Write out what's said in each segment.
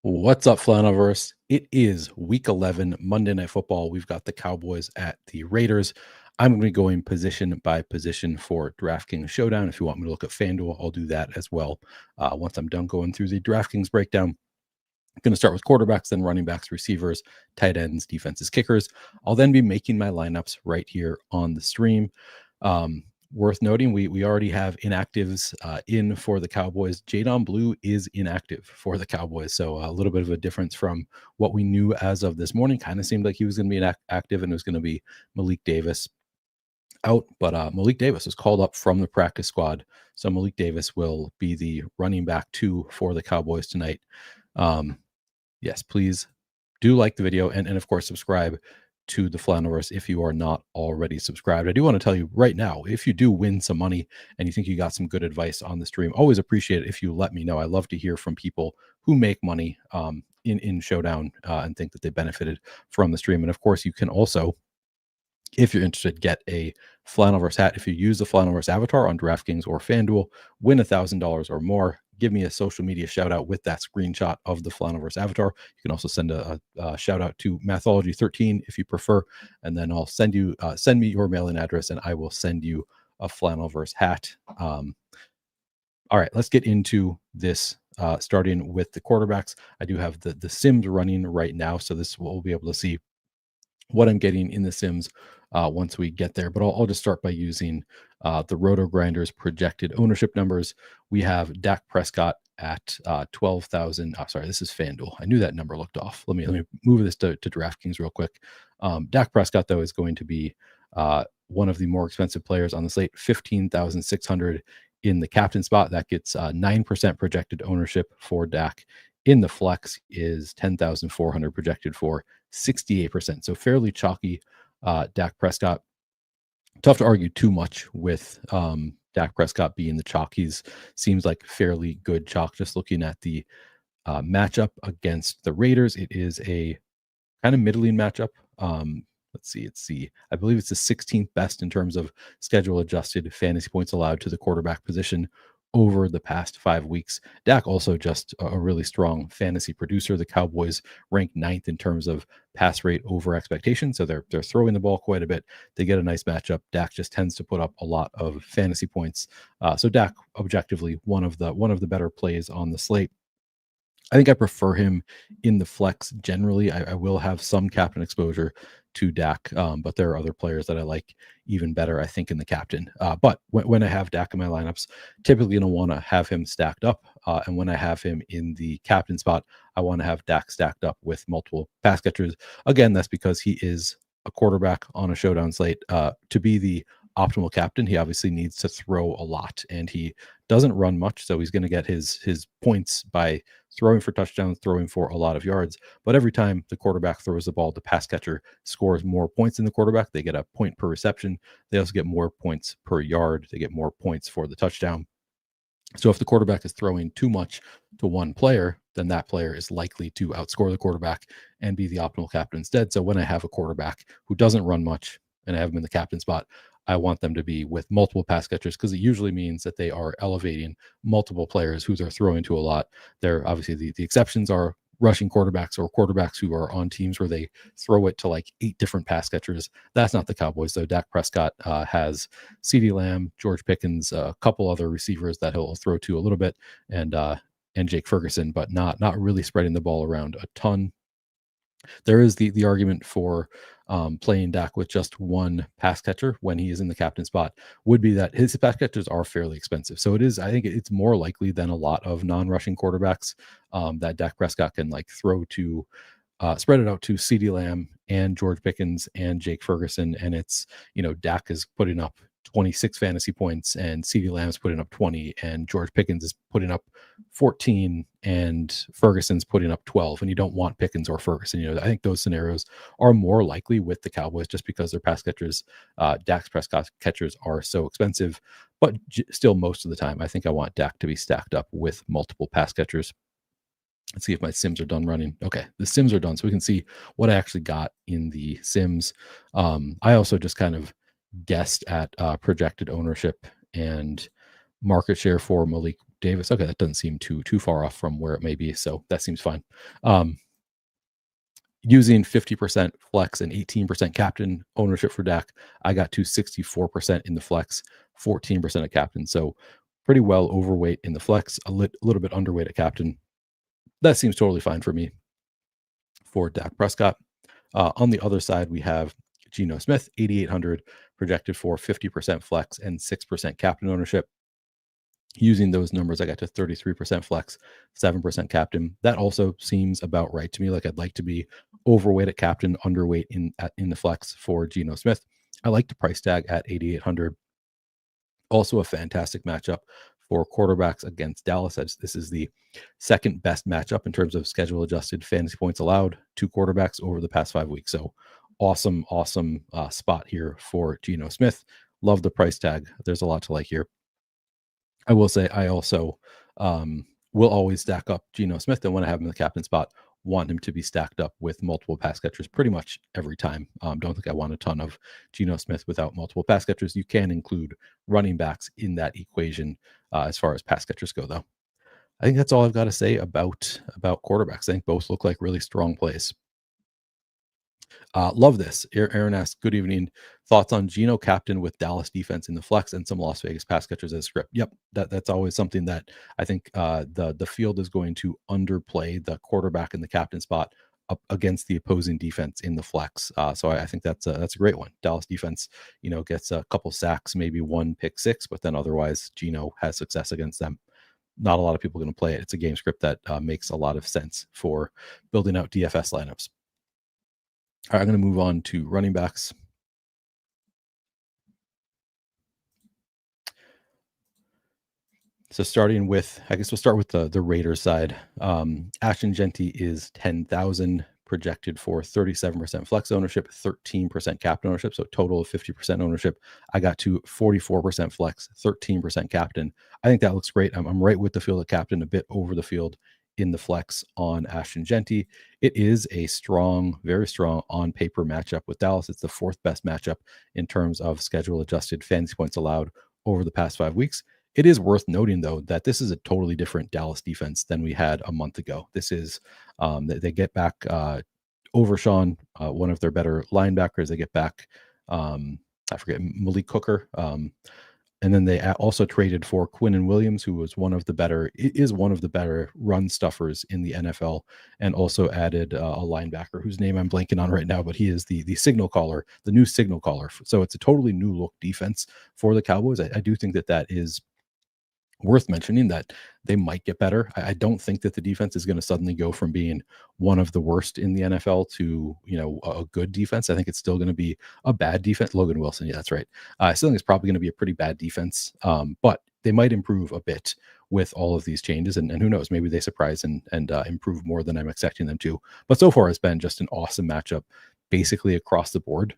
What's up, Flaniverse? It is week 11, Monday Night Football. We've got the Cowboys at the Raiders. I'm going to be going position by position for DraftKings Showdown. If you want me to look at FanDuel, I'll do that as well once I'm done going through the DraftKings breakdown. I'm going to start with quarterbacks, then running backs, receivers, tight ends, defenses, kickers. I'll then be making my lineups right here on the stream. Worth noting, we already have inactives in for the Cowboys. Jadon Blue is inactive for the Cowboys, so a little bit of a difference from what we knew as of this morning. Kind of seemed like he was going to be inactive, and it was going to be Malik Davis out, but Malik Davis was called up from the practice squad, so Malik Davis will be the running back 2 for the Cowboys tonight. Yes, please do like the video and of course subscribe to the Flaniverse if you are not already subscribed. I do want to tell you right now, if you do win some money and you think you got some good advice on the stream, always appreciate it if you let me know. I love to hear from people who make money in Showdown and think that they benefited from the stream. And of course, you can also, if you're interested, get a Flaniverse hat. If you use the Flaniverse avatar on DraftKings or FanDuel, win $1,000 or more. Give me a social media shout out with that screenshot of the Flaniverse avatar. You can also send a shout out to Mathology13 if you prefer, and then I'll send me your mail-in address, and I will send you a Flaniverse hat. All right, let's get into this. Starting with the quarterbacks, I do have the Sims running right now, so this we'll be able to see what I'm getting in the Sims once we get there. But I'll just start by using the Roto Grinders projected ownership numbers. We have Dak Prescott at 12,000. Sorry, this is FanDuel. I knew that number looked off. Let me move this to DraftKings real quick. Dak Prescott, though, is going to be one of the more expensive players on the slate, 15,600 in the captain spot. That gets 9% projected ownership for Dak. In the flex is 10,400 projected for 68%. So fairly chalky. Dak Prescott. Tough to argue too much with Dak Prescott being the chalk. He's seems like fairly good chalk. Just looking at the matchup against the Raiders, it is a kind of middling matchup. Let's see. I believe it's the 16th best in terms of schedule adjusted fantasy points allowed to the quarterback position over the past 5 weeks. Dak also just a really strong fantasy producer. The Cowboys rank 9th in terms of pass rate over expectation, so they're throwing the ball quite a bit. They get a nice matchup. Dak just tends to put up a lot of fantasy points. So Dak, objectively, one of the better plays on the slate. I think I prefer him in the flex generally. I will have some captain exposure to Dak, but there are other players that I like even better, I think, in the captain. But when I have Dak in my lineups, typically going to want to have him stacked up. And when I have him in the captain spot, I want to have Dak stacked up with multiple pass catchers. Again, that's because he is a quarterback on a showdown slate. To be the optimal captain, he obviously needs to throw a lot, and he doesn't run much, so he's going to get his points by throwing for touchdowns, throwing for a lot of yards. But every time the quarterback throws the ball, the pass catcher scores more points than the quarterback. They get a point per reception. They also get more points per yard. They get more points for the touchdown. So if the quarterback is throwing too much to one player, then that player is likely to outscore the quarterback and be the optimal captain instead. So when I have a quarterback who doesn't run much and I have him in the captain spot, I want them to be with multiple pass catchers, because it usually means that they are elevating multiple players who they're throwing to a lot. They're obviously the exceptions are rushing quarterbacks or quarterbacks who are on teams where they throw it to like 8 different pass catchers. That's not the Cowboys, though. Dak Prescott has CeeDee Lamb, George Pickens, a couple other receivers that he'll throw to a little bit, and Jake Ferguson, but not really spreading the ball around a ton. There is the argument for playing Dak with just one pass catcher when he is in the captain spot, would be that his pass catchers are fairly expensive. So it is, I think it's more likely than a lot of non-rushing quarterbacks that Dak Prescott can like throw to, spread it out to CeeDee Lamb and George Pickens and Jake Ferguson. And it's, Dak is putting up 26 fantasy points and CeeDee Lamb's putting up 20 and George Pickens is putting up 14 and Ferguson's putting up 12, and you don't want Pickens or Ferguson. I think those scenarios are more likely with the Cowboys just because their pass catchers, Dak's pass catchers are so expensive, but still most of the time, I think I want Dak to be stacked up with multiple pass catchers. Let's see if my Sims are done running. Okay, the Sims are done, so we can see what I actually got in the Sims. I also just kind of guessed at projected ownership, and market share for Malik Davis. Okay, that doesn't seem too far off from where it may be, so that seems fine. Using 50% flex and 18% captain ownership for Dak, I got to 64% in the flex, 14% of captain. So pretty well overweight in the flex, a little bit underweight at captain. That seems totally fine for me for Dak Prescott. On the other side, we have Geno Smith, 8,800, projected for 50% flex and 6% captain ownership. Using those numbers, I got to 33% flex, 7% captain. That also seems about right to me. Like I'd like to be overweight at captain, underweight in the flex for Geno Smith. I like the price tag at 8,800. Also a fantastic matchup for quarterbacks against Dallas. This is the second best matchup in terms of schedule adjusted fantasy points allowed to quarterbacks over the past 5 weeks. So awesome spot here for Geno Smith. Love the price tag. There's a lot to like here. I will say I also will always stack up Geno Smith, and when I have him in the captain spot, want him to be stacked up with multiple pass catchers pretty much every time. Don't think I want a ton of Geno Smith without multiple pass catchers. You can include running backs in that equation as far as pass catchers go, though. I think that's all I've got to say about quarterbacks. I think both look like really strong plays. Love this. Aaron asks, good evening. Thoughts on Geno captain with Dallas defense in the flex and some Las Vegas pass catchers as script? Yep, that's always something that I think the field is going to underplay the quarterback in the captain spot up against the opposing defense in the flex. So I think that's a great one. Dallas defense, gets a couple sacks, maybe one pick six, but then otherwise Geno has success against them. Not a lot of people are going to play it. It's a game script that makes a lot of sense for building out DFS lineups. All right, I'm going to move on to running backs. So starting with, I guess we'll start with the Raiders side. Ashton Jeanty is 10,000, projected for 37% flex ownership, 13% captain ownership, so total of 50% ownership. I got to 44% flex, 13% captain. I think that looks great. I'm right with the field at captain, a bit over the field in the flex on Ashton Jeanty. It is a strong, very strong on paper matchup with Dallas. It's the fourth best matchup in terms of schedule adjusted fantasy points allowed over the past 5 weeks. It is worth noting, though, that this is a totally different Dallas defense than we had a month ago. This is, they get back Overshawn, one of their better linebackers. They get back, I forget, Malik Hooker. And then they also traded for Quinnen Williams, who is one of the better run stuffers in the NFL, and also added a linebacker whose name I'm blanking on right now, but he is the signal caller, the new signal caller. So it's a totally new look defense for the Cowboys. I do think that is worth mentioning, that they might get better. I don't think that the defense is going to suddenly go from being one of the worst in the NFL to, a good defense. I think it's still going to be a bad defense. Logan Wilson. Yeah, that's right. I still think it's probably going to be a pretty bad defense. But they might improve a bit with all of these changes. And who knows, maybe they surprise and improve more than I'm expecting them to. But so far it's been just an awesome matchup basically across the board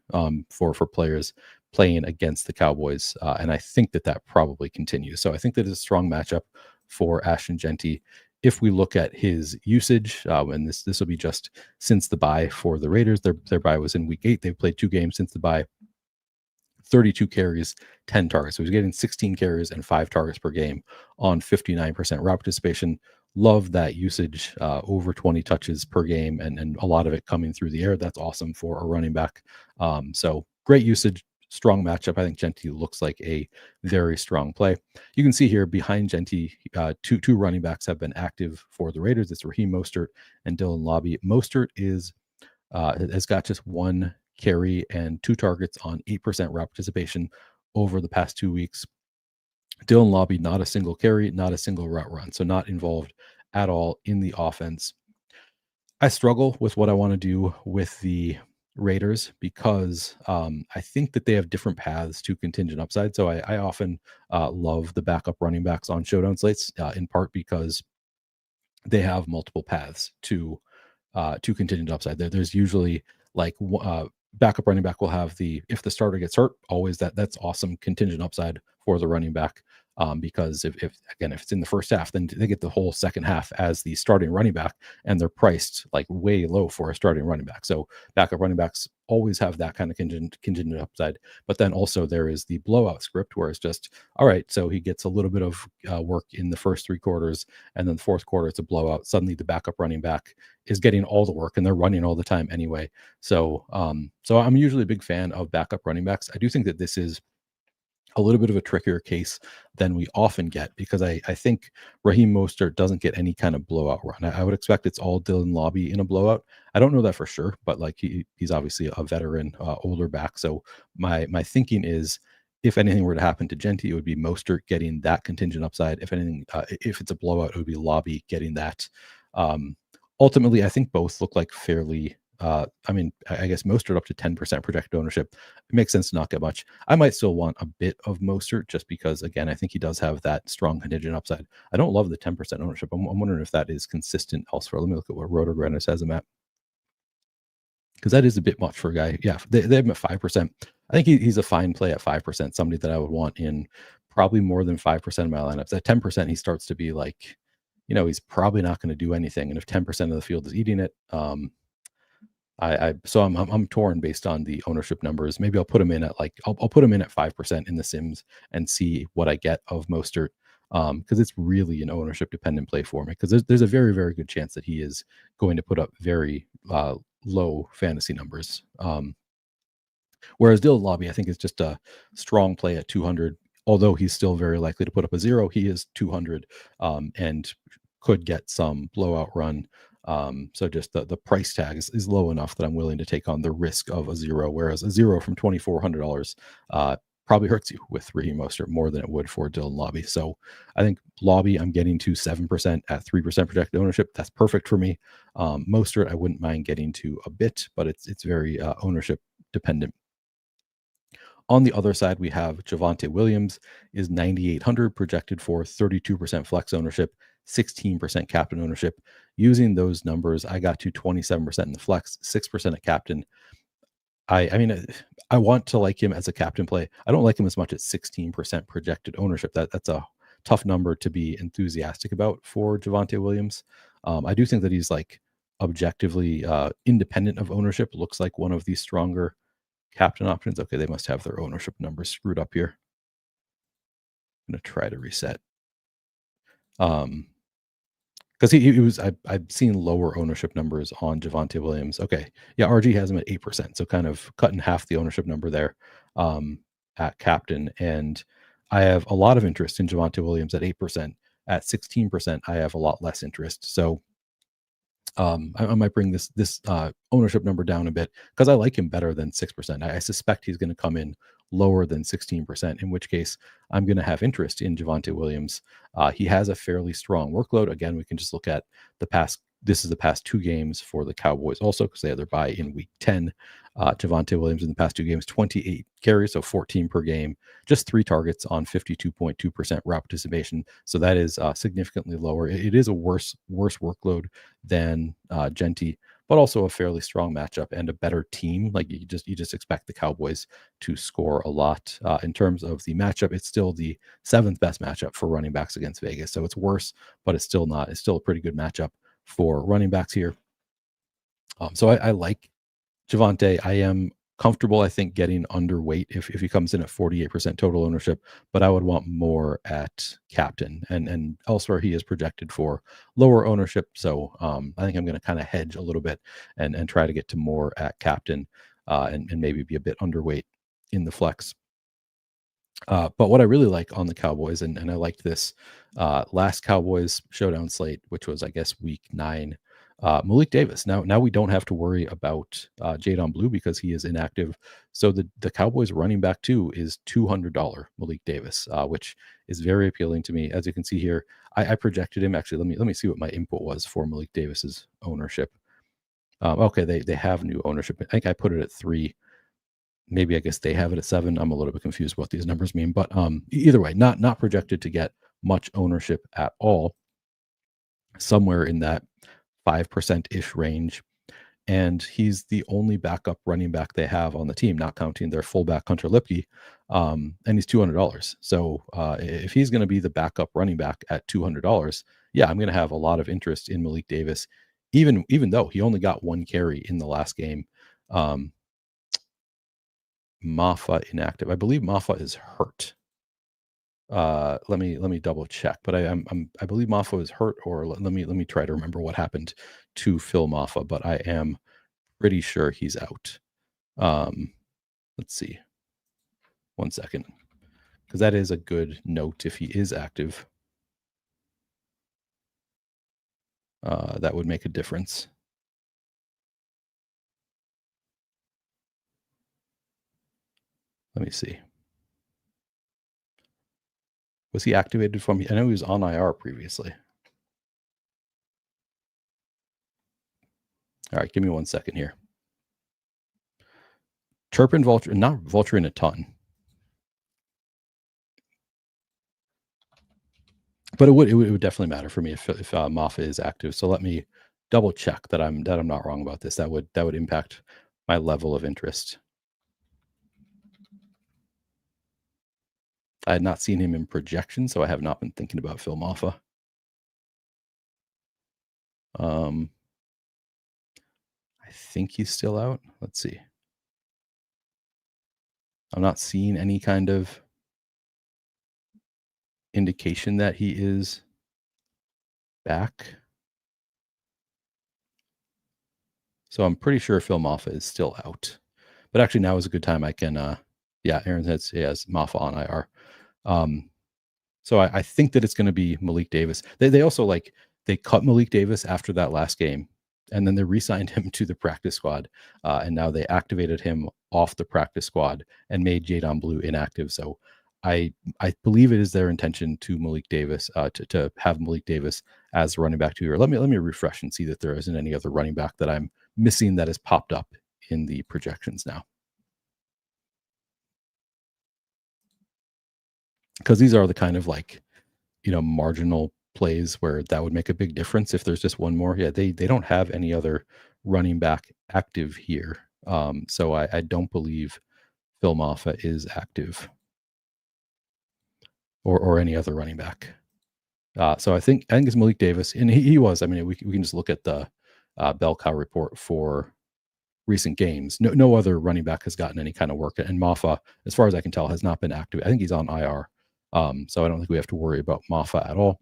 for players playing against the Cowboys. And I think that probably continues. So I think that is a strong matchup for Ashton Jeanty. If we look at his usage, and this will be just since the bye for the Raiders, their bye was in week 8. They've played 2 games since the bye. 32 carries, 10 targets. So he's getting 16 carries and 5 targets per game on 59% route participation. Love that usage, over 20 touches per game, and a lot of it coming through the air. That's awesome for a running back. So great usage, strong matchup. I think Jeanty looks like a very strong play. You can see here behind Jeanty, two running backs have been active for the Raiders. It's Raheem Mostert and Dylan Lobby. Mostert has got just 1 carry and 2 targets on 8% route participation over the past 2 weeks. Dylan Lobby, not a single carry, not a single route run, so not involved at all in the offense. I struggle with what I want to do with the Raiders because I think that they have different paths to contingent upside. So I often love the backup running backs on Showdown slates, in part because they have multiple paths to contingent upside. There's usually like backup running back will have if the starter gets hurt, always that's awesome contingent upside for the running back. because if again, if it's in the first half, then they get the whole second half as the starting running back, and they're priced like way low for a starting running back. So backup running backs always have that kind of contingent upside. But then also there is the blowout script where it's just, all right, so he gets a little bit of work in the first three quarters, and then the fourth quarter it's a blowout. Suddenly the backup running back is getting all the work, and they're running all the time anyway. So so I'm usually a big fan of backup running backs. I do think that this is a little bit of a trickier case than we often get, because I think Raheem Mostert doesn't get any kind of blowout run. I would expect it's all Dylan Lobby in a blowout. I don't know that for sure, but like he's obviously a veteran, older back. So my thinking is, if anything were to happen to Genty, it would be Mostert getting that contingent upside. If anything, if it's a blowout, it would be Lobby getting that. Um, Ultimately, I think both look like fairly. I mean, I guess Mostert up to 10% projected ownership. It makes sense to not get much. I might still want a bit of Mostert just because, again, I think he does have that strong contingent upside. I don't love the 10% ownership. I'm wondering if that is consistent elsewhere. Let me look at what RotoGrinders has him at, because that is a bit much for a guy. Yeah, they have him at 5%. I think he's a fine play at 5%, somebody that I would want in probably more than 5% of my lineups. At 10%, he starts to be like, he's probably not going to do anything. And if 10% of the field is eating it, so I'm torn based on the ownership numbers. Maybe I'll put him in at I'll put him in at 5% in the Sims and see what I get of Mostert, because it's really an ownership dependent play for me, because there's a very, very good chance that he is going to put up very low fantasy numbers. Whereas Dylan Lobby, I think, is just a strong play at 200. Although he's still very likely to put up a zero, he is 200, and could get some blowout run. So just the price tag is low enough that I'm willing to take on the risk of a zero, whereas a zero from $2,400 probably hurts you with Raheem Mostert more than it would for Dylan Lobby. So I think Lobby, I'm getting to 7% at 3% projected ownership. That's perfect for me. Mostert, I wouldn't mind getting to a bit, but it's very ownership dependent. On the other side, we have Javonte Williams is 9,800 projected for 32% flex ownership, 16% captain ownership. Using those numbers, I got to 27% in the flex, 6% at captain. I mean, I want to like him as a captain play. I don't like him as much at 16% projected ownership. That's a tough number to be enthusiastic about for Javonte Williams. I do think that he's like objectively independent of ownership, looks like one of the stronger captain options. Okay, they must have their ownership numbers screwed up here. I'm going to try to reset. Because he was, I've seen lower ownership numbers on Javonte Williams. Okay, yeah, RG has him at 8%, so kind of cutting half the ownership number there at captain. And I have a lot of interest in Javonte Williams at 8%. At 16%, I have a lot less interest. So I might bring this ownership number down a bit, because I like him better than 6%. I suspect he's going to come in lower than 16%, in which case I'm going to have interest in Javonte Williams. He has a fairly strong workload. Again, we can just look at the past. This is the past two games for the Cowboys also, because they had their bye in week 10. Javonte Williams in the past two games, 28 carries, so 14 per game, just 3 targets on 52.2% route participation. So that is significantly lower. It is a worse workload than Genty, but also a fairly strong matchup and a better team. Like you just expect the Cowboys to score a lot. In terms of the matchup, it's still the 7th best matchup for running backs against Vegas. So it's worse, but it's still a pretty good matchup for running backs here. So I like Javonte. I am comfortable, I think, getting underweight if he comes in at 48% total ownership, but I would want more at captain, and elsewhere he is projected for lower ownership. So I think I'm going to kind of hedge a little bit and try to get to more at captain, and maybe be a bit underweight in the flex. But what I really like on the Cowboys, and I liked this last Cowboys showdown slate, which was, I guess, week 9. Malik Davis. Now we don't have to worry about Jadon Blue because he is inactive. So the Cowboys running back 2 is $200 Malik Davis, which is very appealing to me. As you can see here, I projected him. Actually, let me see what my input was for Malik Davis's ownership. Okay, they have new ownership. I think I put it at 3. Maybe I guess they have it at 7. I'm a little bit confused what these numbers mean, but either way, not projected to get much ownership at all. Somewhere in that 5% ish range. and he's the only backup running back they have on the team, not counting their fullback Hunter Lipke, and he's $200. So if he's going to be the backup running back at $200, yeah, I'm going to have a lot of interest in Malik Davis, even though he only got one carry in the last game. Maffa inactive. I believe Maffa is hurt. Let me double check, but I believe Maffa is hurt, or let me try to remember what happened to Phil Maffa, but I am pretty sure he's out. Let's see. 1 second, because that is a good note. If he is active, that would make a difference. Let me see. Was he activated for me? I know he was on IR previously. All right, give me 1 second here. Turpin, Vulture, not vulturing a ton, but it would definitely matter for me if Maffa is active. So let me double check that I'm not wrong about this. That would impact my level of interest. I had not seen him in projection, so I have not been thinking about Phil Maffa. I think he's still out. Let's see. I'm not seeing any kind of indication that he is back. So I'm pretty sure Phil Maffa is still out. But actually now is a good time. I can Aaron has Maffa on IR. So I think that it's going to be Malik Davis. They also they cut Malik Davis after that last game, and then they re-signed him to the practice squad, and now they activated him off the practice squad and made Jadon Blue inactive. So I believe it is their intention to Malik Davis to have Malik Davis as running back 2. Or let me refresh and see that there isn't any other running back that I'm missing that has popped up in the projections now, because these are the kind of marginal plays where that would make a big difference if there's just one more. Yeah, they don't have any other running back active here. So I don't believe Phil Maffa is active, or any other running back. So I think it's Malik Davis, and he was. I mean, we can just look at the bell cow report for recent games. No other running back has gotten any kind of work, and Maffa, as far as I can tell, has not been active. I think he's on IR. So I don't think we have to worry about Maffa at all.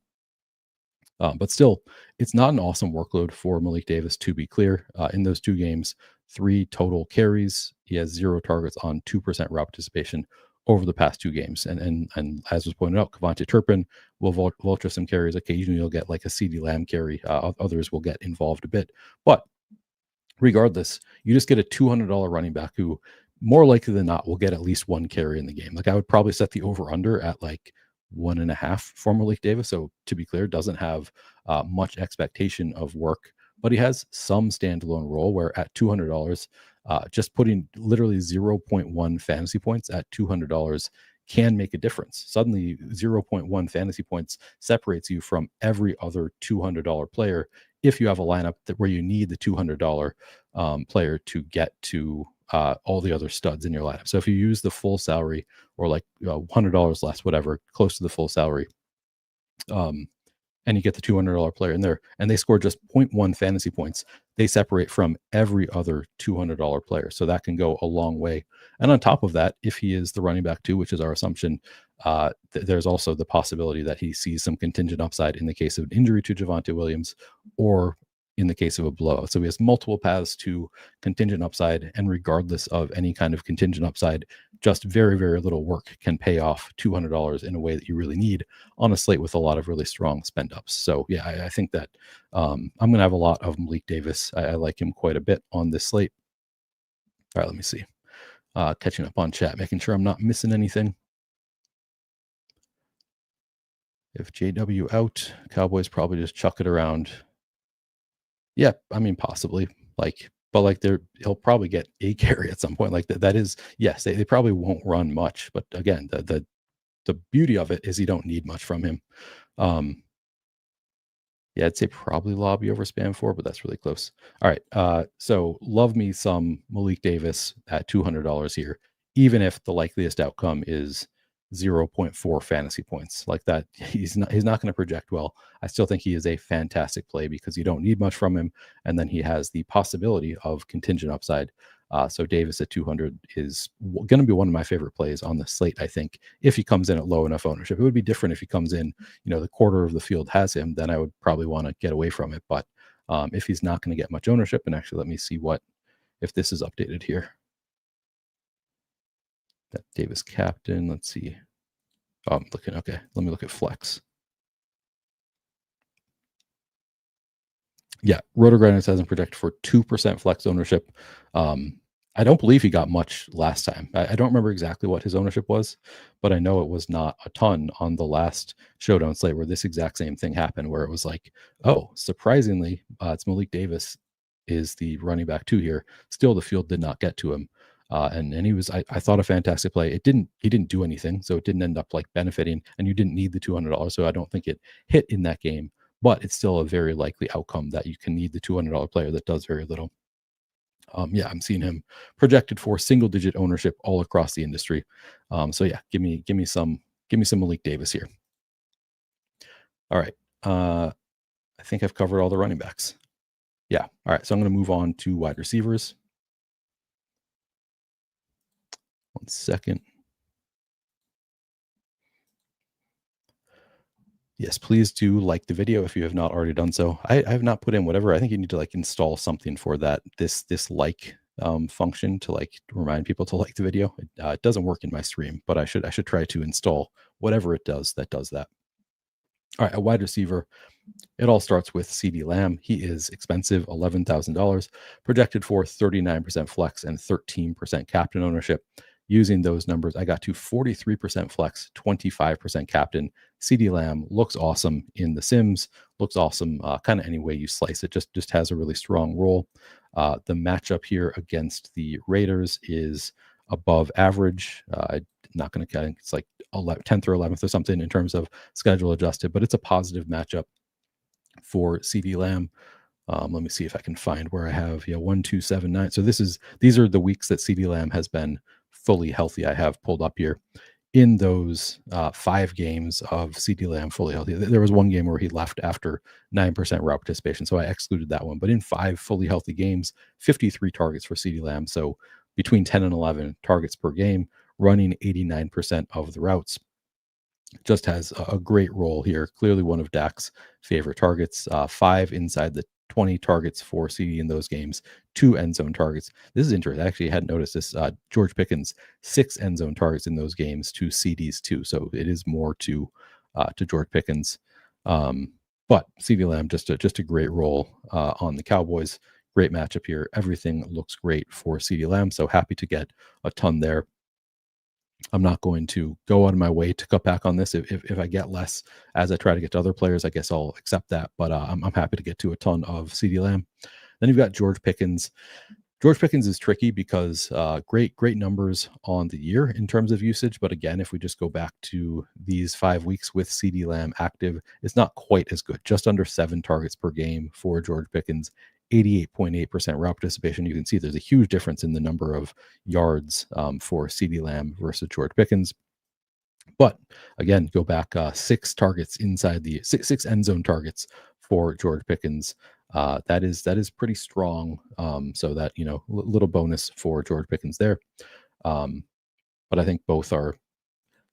But still, it's not an awesome workload for Malik Davis, to be clear. In those 2 games, 3 total carries. He has 0 targets on 2% route participation over the past 2 games. And as was pointed out, Kevontae Turpin will vulture some carries. Occasionally, you'll get like a CeeDee Lamb carry. Others will get involved a bit. But regardless, you just get a $200 running back who, more likely than not, will get at least 1 carry in the game. Like, I would probably set the over-under at 1.5 for Malik Davis. So to be clear, doesn't have much expectation of work, but he has some standalone role where at $200, just putting literally 0.1 fantasy points at $200 can make a difference. Suddenly 0.1 fantasy points separates you from every other $200 player if you have a lineup where you need the $200 player to get to all the other studs in your lineup. So if you use the full salary, or $100 less, whatever, close to the full salary, and you get the $200 player in there, and they score just 0.1 fantasy points, they separate from every other $200 player. So that can go a long way. And on top of that, if he is the running back 2, which is our assumption, there's also the possibility that he sees some contingent upside in the case of an injury to Javonte Williams, or in the case of a blowout. So he has multiple paths to contingent upside, and regardless of any kind of contingent upside, just very, very little work can pay off $200 in a way that you really need on a slate with a lot of really strong spend ups. So yeah, I think that I'm going to have a lot of Malik Davis. I like him quite a bit on this slate. All right, let me see. Catching up on chat, making sure I'm not missing anything. If JW out, Cowboys probably just chuck it around. Yeah, I mean, possibly. But he'll probably get a carry at some point. That is, yes, they probably won't run much. But again, the beauty of it is you don't need much from him. Yeah, I'd say probably lobby over spam for, but that's really close. All right. So love me some Malik Davis at $200 here, even if the likeliest outcome is zero point 0.4 fantasy points. Like that, he's not going to project well. I still think he is a fantastic play because you don't need much from him, and then he has the possibility of contingent upside. So Davis at 200 is going to be one of my favorite plays on the slate. I think if he comes in at low enough ownership, it would be different if he comes in, the quarter of the field has him, then I would probably want to get away from it. But if he's not going to get much ownership, and actually let me see if this is updated here. That Davis captain. Let's see. Oh, I'm looking. Okay, let me look at flex. Yeah, Rotogrinders hasn't projected for 2% flex ownership. I don't believe he got much last time. I don't remember exactly what his ownership was, but I know it was not a ton on the last Showdown slate where this exact same thing happened, where it was like, oh, surprisingly, it's Malik Davis is the running back two here. Still, the field did not get to him. And he was, I thought, a fantastic play. He didn't do anything, so it didn't end up like benefiting, and you didn't need the $200. So I don't think it hit in that game, but it's still a very likely outcome that you can need the $200 player that does very little. Yeah, I'm seeing him projected for single digit ownership all across the industry. So yeah, give me some Malik Davis here. All right. I think I've covered all the running backs. Yeah. All right. So I'm going to move on to wide receivers. 1 second. Yes, please do like the video if you have not already done so. I have not put in whatever. I think you need to like install something for that this like function to like remind people to like the video. It doesn't work in my stream, but I should try to install whatever it does that does that. All right, a wide receiver. It all starts with CD Lamb. He is expensive, $11,000, projected for 39% flex and 13% captain ownership. Using those numbers, I got to 43% flex, 25% captain. CD Lamb looks awesome in the Sims, looks awesome kind of any way you slice it, just has a really strong role. The matchup here against the Raiders is above average. I'm not going to count, it's like 10th or 11th or something in terms of schedule adjusted, but it's a positive matchup for CD Lamb. Let me see if I can find where I have 1, 2, 7, 9. So these are the weeks that CD Lamb has been fully healthy. I have pulled up here. In those 5 games of CD Lamb fully healthy, there was one game where he left after 9% route participation, so I excluded that one. But in 5 fully healthy games, 53 targets for CD Lamb, so between 10 and 11 targets per game, running 89% of the routes. Just has a great role here. Clearly one of Dak's favorite targets. 5 inside the 20 targets for CD in those games, 2 end zone targets. This is interesting. I actually hadn't noticed this. George Pickens, 6 end zone targets in those games, 2 CDs too. So it is more to George Pickens. But CD Lamb just a great role on the Cowboys. Great matchup here. Everything looks great for CD Lamb. So happy to get a ton there. I'm not going to go out of my way to cut back on this. If I get less as I try to get to other players, I guess I'll accept that. But I'm happy to get to a ton of CD Lamb. Then you've got George Pickens. George Pickens is tricky because great numbers on the year in terms of usage. But again, if we just go back to these 5 weeks with CD Lamb active, it's not quite as good. Just under 7 targets per game for George Pickens. 88.8% route participation. You can see there's a huge difference in the number of yards for CD Lamb versus George Pickens. But again, go back 6 targets inside the 6 end zone targets for George Pickens. That is pretty strong. So that, little bonus for George Pickens there. But I think both are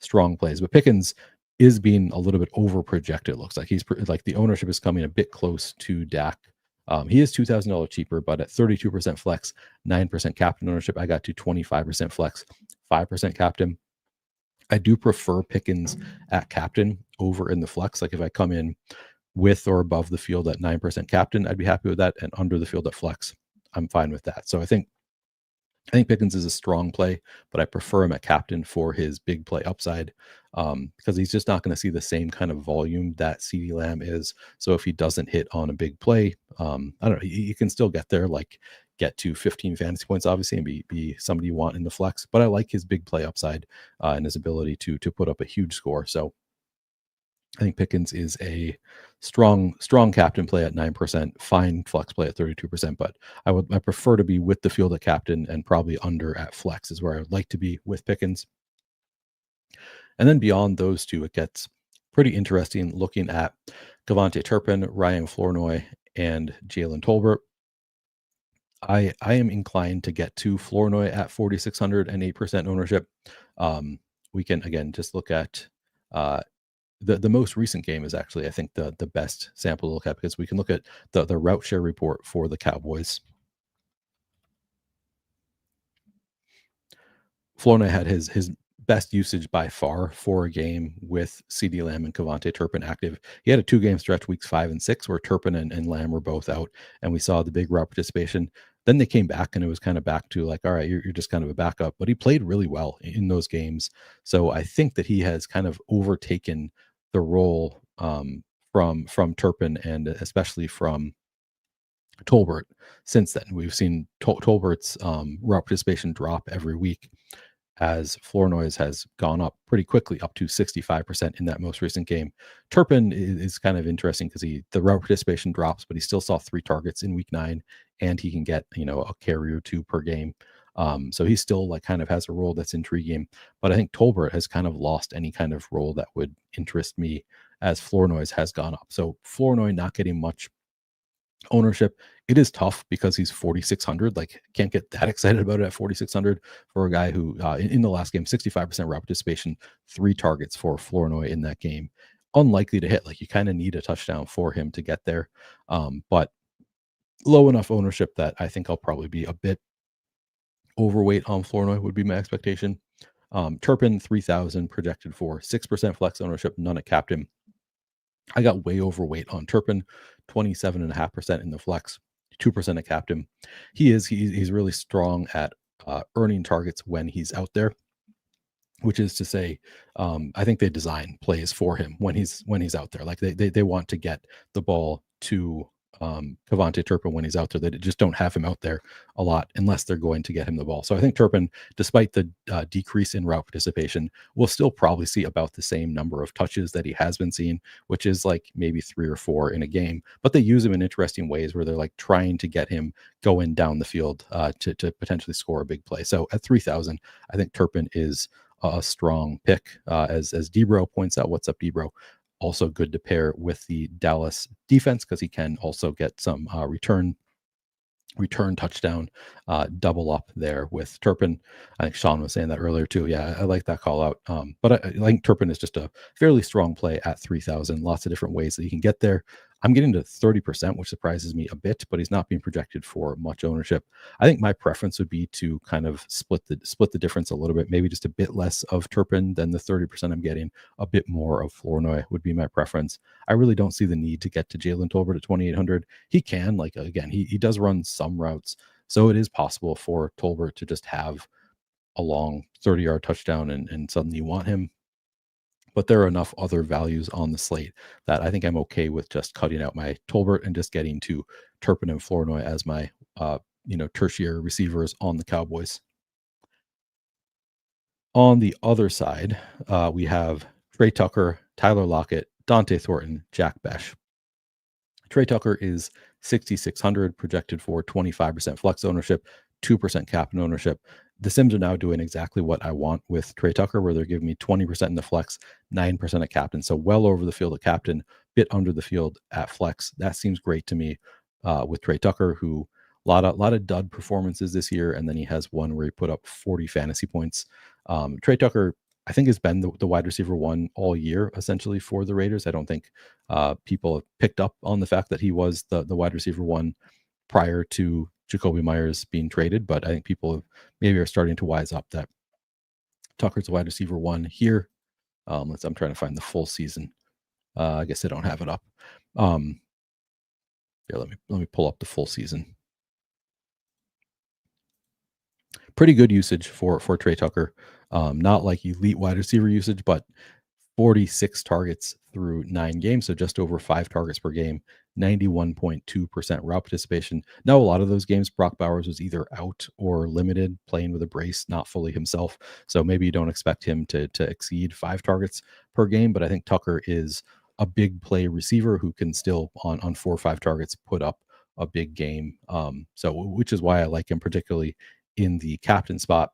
strong plays. But Pickens is being a little bit over projected. It looks like he's like the ownership is coming a bit close to Dak. He is $2,000 cheaper, but at 32% flex, 9% captain ownership, I got to 25% flex, 5% captain. I do prefer Pickens at captain over in the flex. Like if I come in with or above the field at 9% captain, I'd be happy with that. And under the field at flex, I'm fine with that. So I think Pickens is a strong play, but I prefer him at captain for his big play upside because he's just not going to see the same kind of volume that CD Lamb is. So if he doesn't hit on a big play, I don't know, he can still get there, like get to 15 fantasy points, obviously, and be somebody you want in the flex. But I like his big play upside and his ability to put up a huge score. So I think Pickens is a strong captain play at 9%, fine flex play at 32%, but I prefer to be with the field at captain and probably under at flex is where I would like to be with Pickens. And then beyond those two, it gets pretty interesting looking at Gavante Turpin, Ryan Flournoy, and Jalen Tolbert. I am inclined to get to Flournoy at 4,600 and 8% ownership. We can again just look at uh, the most recent game is actually I think the best sample to look at because we can look at the route share report for the Cowboys. Flournoy had his best usage by far for a game with CD Lamb and Cavante Turpin active. He had a 2-game stretch weeks 5 and 6 where Turpin and Lamb were both out, and we saw the big route participation. Then they came back and it was kind of back to like, all right, you're just kind of a backup, but he played really well in those games. So I think that he has kind of overtaken the role from Turpin and especially from Tolbert since then. We've seen Tolbert's route participation drop every week as Flournoy's has gone up pretty quickly, up to 65% in that most recent game. Turpin is kind of interesting because the route participation drops, but he still saw 3 targets in week 9, and he can get a carry or 2 per game. So he still like kind of has a role that's intriguing, but I think Tolbert has kind of lost any kind of role that would interest me as Flournoy's has gone up. So Flournoy not getting much ownership. It is tough because he's 4,600. Like, can't get that excited about it at 4,600 for a guy who, in the last game, 65% route participation, 3 targets for Flournoy in that game. Unlikely to hit. Like, you kind of need a touchdown for him to get there. But low enough ownership that I think I'll probably be a bit overweight on Flournoy would be my expectation. Turpin, 3,000 projected for 6% flex ownership, none at captain. I got way overweight on Turpin, 27.5% in the flex, 2% at captain. He's really strong at earning targets when he's out there, which is to say, I think they design plays for him when he's out there. Like they want to get the ball to Cavante Turpin when he's out there. They just don't have him out there a lot unless they're going to get him the ball. So I think Turpin, despite the decrease in route participation, will still probably see about the same number of touches that he has been seeing, which is like maybe 3 or 4 in a game. But they use him in interesting ways where they're like trying to get him going down the field to potentially score a big play. So at 3,000, I think Turpin is a strong pick. As Debro points out, what's up, Debro? Also good to pair with the Dallas defense because he can also get some return touchdown, double up there with Turpin. I think Sean was saying that earlier too. Yeah, I like that call out. But I think Turpin is just a fairly strong play at 3,000. Lots of different ways that you can get there. I'm getting to 30%, which surprises me a bit, but he's not being projected for much ownership. I think my preference would be to kind of split the difference a little bit, maybe just a bit less of Turpin than the 30% I'm getting. A bit more of Flournoy would be my preference. I really don't see the need to get to Jalen Tolbert at 2,800. He can, like, again, he does run some routes, so it is possible for Tolbert to just have a long 30-yard touchdown and suddenly you want him. But there are enough other values on the slate that I think I'm okay with just cutting out my Tolbert and just getting to Turpin and Flournoy as my tertiary receivers on the Cowboys. On the other side, we have Trey Tucker, Tyler Lockett, Dante Thornton, Jack Besh. Trey Tucker is 6,600 projected for 25% flex ownership, 2% cap and ownership. The Sims are now doing exactly what I want with Trey Tucker, where they're giving me 20% in the flex, 9% at captain. So well over the field at captain, bit under the field at flex. That seems great to me with Trey Tucker, who a lot of dud performances this year, and then he has one where he put up 40 fantasy points. Trey Tucker, I think, has been the wide receiver 1 all year, essentially, for the Raiders. I don't think people have picked up on the fact that he was the wide receiver 1 prior to Jacoby Myers being traded, but I think people maybe are starting to wise up that Tucker's the wide receiver 1 here. I'm trying to find the full season. I guess I don't have it up. Here, let me pull up the full season. Pretty good usage for Trey Tucker. Not like elite wide receiver usage, but 46 targets through 9 games, so just over 5 targets per game, 91.2% route participation. Now, a lot of those games, Brock Bowers was either out or limited, playing with a brace, not fully himself. So maybe you don't expect him to exceed 5 targets per game, but I think Tucker is a big play receiver who can still on 4 or 5 targets put up a big game. So which is why I like him particularly in the captain spot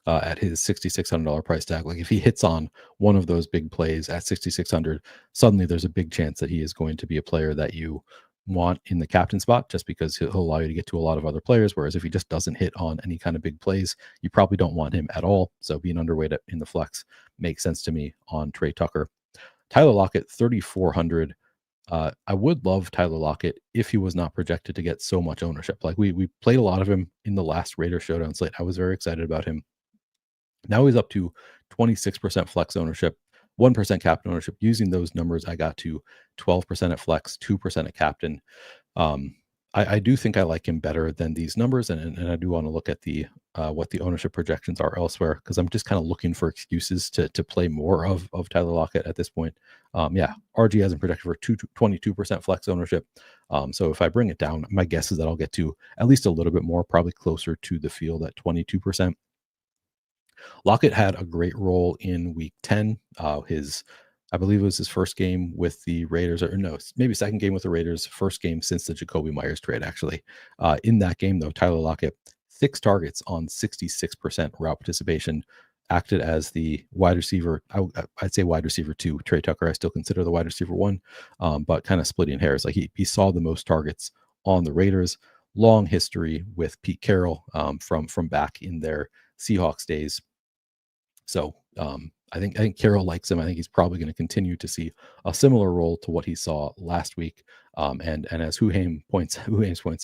at his $6,600 price tag. Like if he hits on one of those big plays at 6,600, suddenly there's a big chance that he is going to be a player that you want in the captain spot, just because he'll allow you to get to a lot of other players. Whereas if he just doesn't hit on any kind of big plays, you probably don't want him at all. So being underweight in the flex makes sense to me on Trey Tucker. Tyler Lockett, 3,400. I would love Tyler Lockett if he was not projected to get so much ownership. Like we played a lot of him in the last Raiders Showdown slate. I was very excited about him. Now he's up to 26% flex ownership, 1% captain ownership. Using those numbers, I got to 12% at flex, 2% at captain. I do think I like him better than these numbers, and I do want to look at the what the ownership projections are elsewhere, because I'm just kind of looking for excuses to play more of Tyler Lockett at this point. RG hasn't projected for 22% flex ownership. So if I bring it down, my guess is that I'll get to at least a little bit more, probably closer to the field at 22%. Lockett had a great role in week 10. I believe it was his first game with the Raiders, or no, maybe second game with the Raiders, first game since the Jacoby Myers trade, actually. In that game, though, Tyler Lockett, 6 targets on 66% route participation, acted as the wide receiver. I'd say wide receiver 2. Trey Tucker, I still consider the wide receiver 1, but kind of splitting hairs. Like he saw the most targets on the Raiders. Long history with Pete Carroll from back in their Seahawks days. So I think Carroll likes him. I think he's probably going to continue to see a similar role to what he saw last week. And as Huhaim points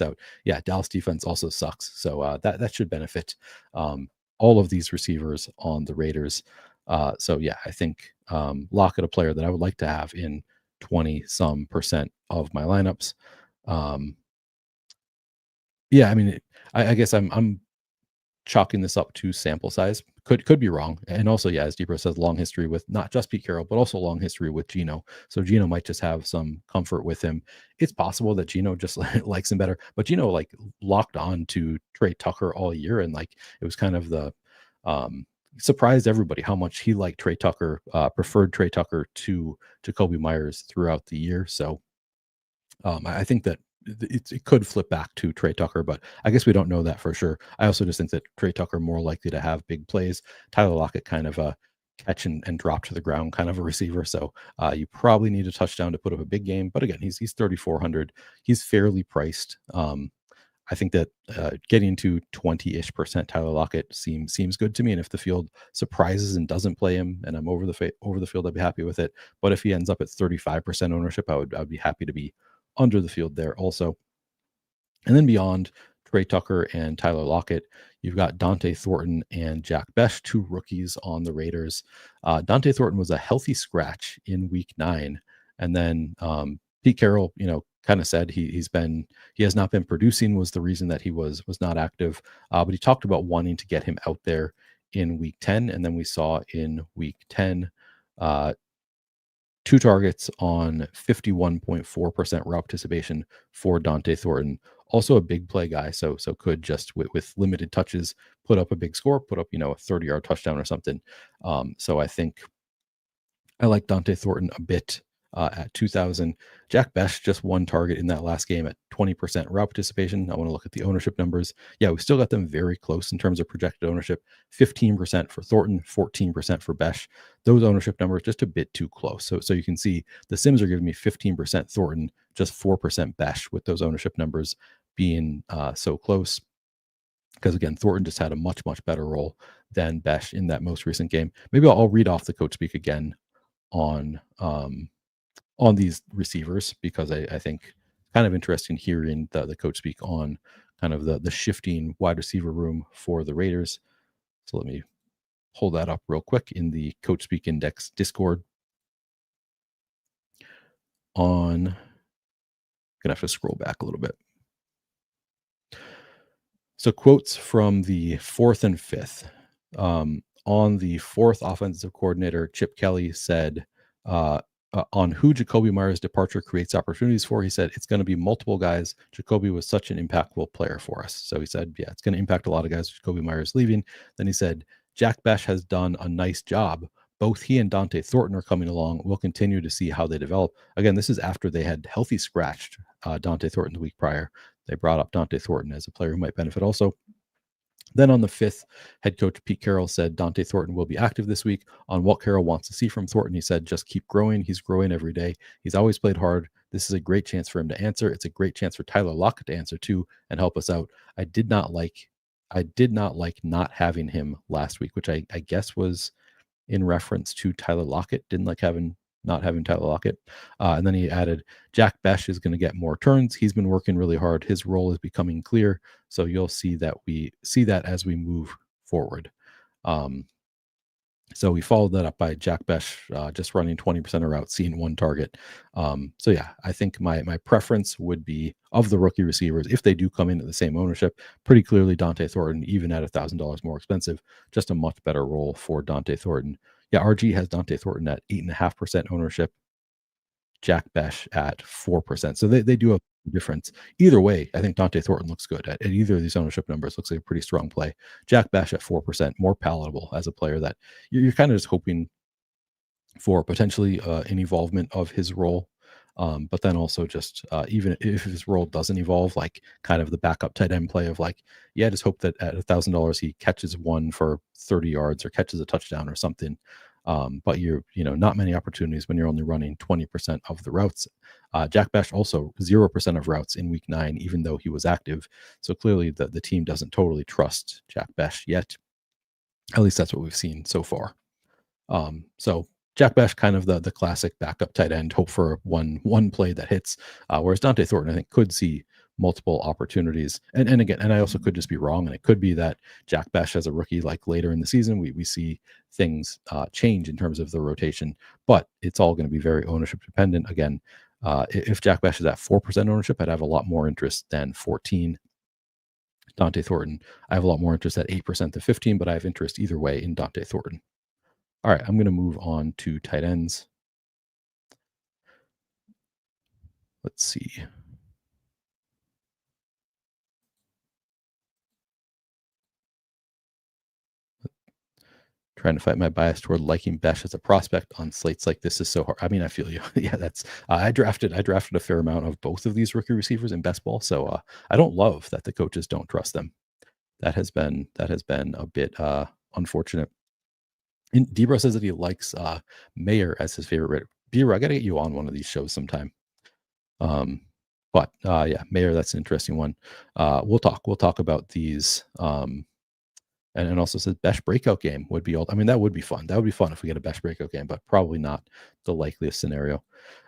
out, yeah, Dallas defense also sucks. So that should benefit all of these receivers on the Raiders. So yeah, I think Lockett, a player that I would like to have in 20% of my lineups. Yeah, I mean, I guess I'm chalking this up to sample size. Could be wrong. And also, yeah, as Debro says, long history with not just Pete Carroll, but also long history with Geno. So Geno might just have some comfort with him. It's possible that Geno just likes him better, but Geno like locked on to Trey Tucker all year, and like it was kind of the surprised everybody how much he liked Trey Tucker, preferred Trey Tucker to Jacoby Myers throughout the year. So I think that it could flip back to Trey Tucker, but I guess we don't know that for sure. I also just think that Trey Tucker more likely to have big plays. Tyler Lockett kind of a catch and drop to the ground kind of a receiver. So you probably need a touchdown to put up a big game. But again, he's 3,400. He's fairly priced. I think that getting to 20-ish% Tyler Lockett seems good to me. And if the field surprises and doesn't play him, and I'm over the field, I'd be happy with it. But if he ends up at 35% ownership, I'd be happy to be under the field there also. And then beyond Trey Tucker and Tyler Lockett, you've got Dante Thornton and Jack Bech, 2 rookies on the Raiders. Dante Thornton was a healthy scratch in week 9. And then Pete Carroll, kind of said he has not been producing, was the reason that he was not active. But he talked about wanting to get him out there in week 10. And then we saw in week 10, 2 targets on 51.4% route participation for Dante Thornton. Also a big play guy, so could just with limited touches put up a big score, put up a 30-yard touchdown or something. So I think I like Dante Thornton a bit at 2,000. Jack Bech, just 1 target in that last game at 20% route participation. I want to look at the ownership numbers. Yeah, we still got them very close in terms of projected ownership. 15% for Thornton, 14% for Bech. Those ownership numbers just a bit too close. So you can see the Sims are giving me 15% Thornton, just 4% Bech, with those ownership numbers being so close. Because again, Thornton just had a much better role than Bech in that most recent game. Maybe I'll read off the coach speak again on these receivers, because I think kind of interesting hearing the coach speak on kind of the shifting wide receiver room for the Raiders. So let me pull that up real quick in the Coach Speak Index Discord. Gonna have to scroll back a little bit. So quotes from the 4th and 5th. On the 4th offensive coordinator, Chip Kelly said, on who Jacoby Myers' departure creates opportunities for, he said, it's going to be multiple guys. Jacoby was such an impactful player for us. So he said, yeah, it's going to impact a lot of guys with Jacoby Myers leaving. Then he said, Jack Bech has done a nice job, Both he and Dante Thornton are coming along. We'll continue to see how they develop. Again, this is after they had healthy scratched Dante Thornton the week prior. They brought up Dante Thornton as a player who might benefit also. Then on the 5th, head coach Pete Carroll said Dante Thornton will be active this week. On what Carroll wants to see from Thornton, he said, just keep growing. He's growing every day. He's always played hard. This is a great chance for him to answer. It's a great chance for Tyler Lockett to answer too and help us out. I did not like not having him last week, which I guess was in reference to Tyler Lockett. Didn't like not having Tyler Lockett. And then he added, Jack Besh is going to get more turns. He's been working really hard. His role is becoming clear. So you'll see that as we move forward. So we followed that up by Jack Besh just running 20% of routes, seeing one target. So yeah, I think my preference would be of the rookie receivers, if they do come in at the same ownership, pretty clearly Dante Thornton, even at $1,000 more expensive, just a much better role for Dante Thornton. Yeah, RG has Dante Thornton at 8.5% ownership, Jack Besh at 4%. So they do have a difference. Either way, I think Dante Thornton looks good at either of these ownership numbers. Looks like a pretty strong play. Jack Besh at 4%, more palatable as a player that you're kind of just hoping for potentially an evolvement of his role. But then also just even if his role doesn't evolve, like kind of the backup tight end play of like, yeah, just hope that at $1,000 he catches one for 30 yards or catches a touchdown or something. But not many opportunities when you're only running 20% of the routes. Jack Besh also 0% of routes in week 9, even though he was active. So clearly the team doesn't totally trust Jack Besh yet. At least that's what we've seen so far. So Jack Besh, kind of the classic backup tight end, hope for one play that hits. Whereas Dante Thornton, I think, could see multiple opportunities. And again, and I also could just be wrong. And it could be that Jack Besh as a rookie, like later in the season, we see things change in terms of the rotation. But it's all going to be very ownership dependent. Again, if Jack Besh is at 4% ownership, I'd have a lot more interest than 14. Dante Thornton, I have a lot more interest at 8% to 15, but I have interest either way in Dante Thornton. All right, I'm going to move on to tight ends. Let's see. Trying to fight my bias toward liking Besh as a prospect on slates like this is so hard. I mean, I feel you. Yeah, that's I drafted a fair amount of both of these rookie receivers in best ball, so I don't love that the coaches don't trust them. That has been a bit unfortunate. And Debro says that he likes Mayer as his favorite. Debro, I got to get you on one of these shows sometime. But yeah, Mayer, that's an interesting one. We'll talk about these. And also says Besh breakout game would be old. I mean, that would be fun. That would be fun if we get a Besh breakout game, but probably not the likeliest scenario.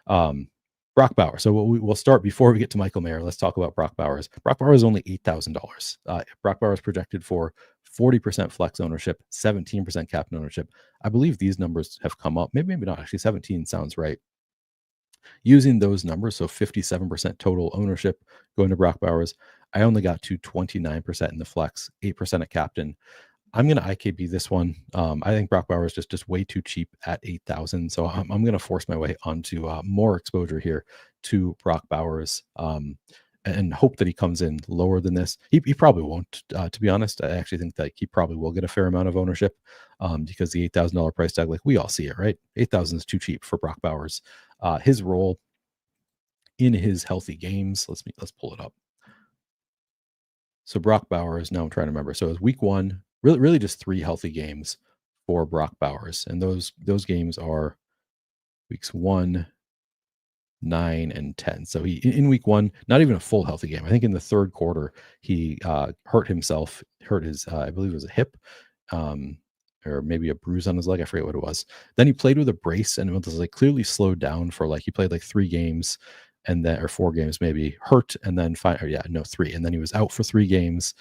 Brock Bowers. So we'll start before we get to Michael Mayer. Let's talk about Brock Bowers. Brock Bowers is only $8,000. Brock Bowers projected for 40% flex ownership, 17% captain ownership. I believe these numbers have come up. Maybe not. Actually, 17 sounds right. Using those numbers, so 57% total ownership going to Brock Bowers, I only got to 29% in the flex, 8% at captain. I'm going to IKB this one. I think Brock Bowers is just way too cheap at 8,000. So I'm going to force my way onto more exposure here to Brock Bowers and hope that he comes in lower than this. He probably won't, to be honest. I actually think that he probably will get a fair amount of ownership because the $8,000 price tag, like we all see it, right? 8,000 is too cheap for Brock Bowers. His role in his healthy games, let's pull it up. So Brock Bowers, now I'm trying to remember. So it's week 1, really just 3 healthy games for Brock Bowers. And those games are weeks 1, 9, and 10. So he in week 1, not even a full healthy game. I think in the third quarter, he hurt his, I believe it was a hip, or maybe a bruise on his leg. I forget what it was. Then he played with a brace and it was like clearly slowed down for he played like 3 games and then, or 4 games maybe, hurt, and then 3. And then he was out for 3 games.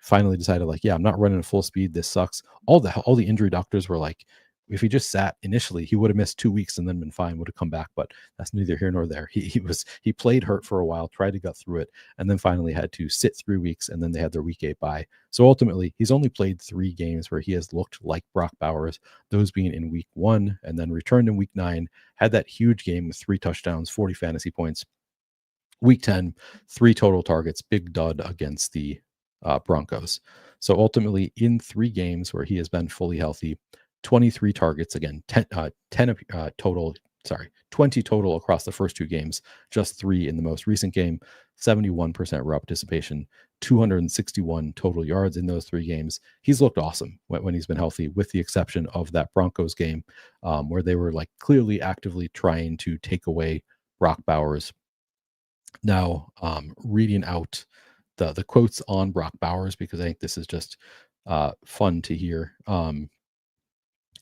Finally decided I'm not running at full speed. This sucks. All the injury doctors were like, if he just sat initially, he would have missed 2 weeks and then been fine, would have come back. But that's neither here nor there. He played hurt for a while, tried to get through it, and then finally had to sit 3 weeks, and then they had their week 8 bye. So ultimately, he's only played 3 games where he has looked like Brock Bowers, those being in week 1, and then returned in week 9, had that huge game with 3 touchdowns, 40 fantasy points. Week 10, 3 total targets, big dud against the Broncos. So ultimately, in 3 games where he has been fully healthy, 23 targets, again, 10 total, 20 total across the first two games, just 3 in the most recent game, 71% route participation, 261 total yards in those 3 games. He's looked awesome when he's been healthy, with the exception of that Broncos game, where they were like clearly actively trying to take away Brock Bowers. Now, reading out the quotes on Brock Bowers, because I think this is just fun to hear.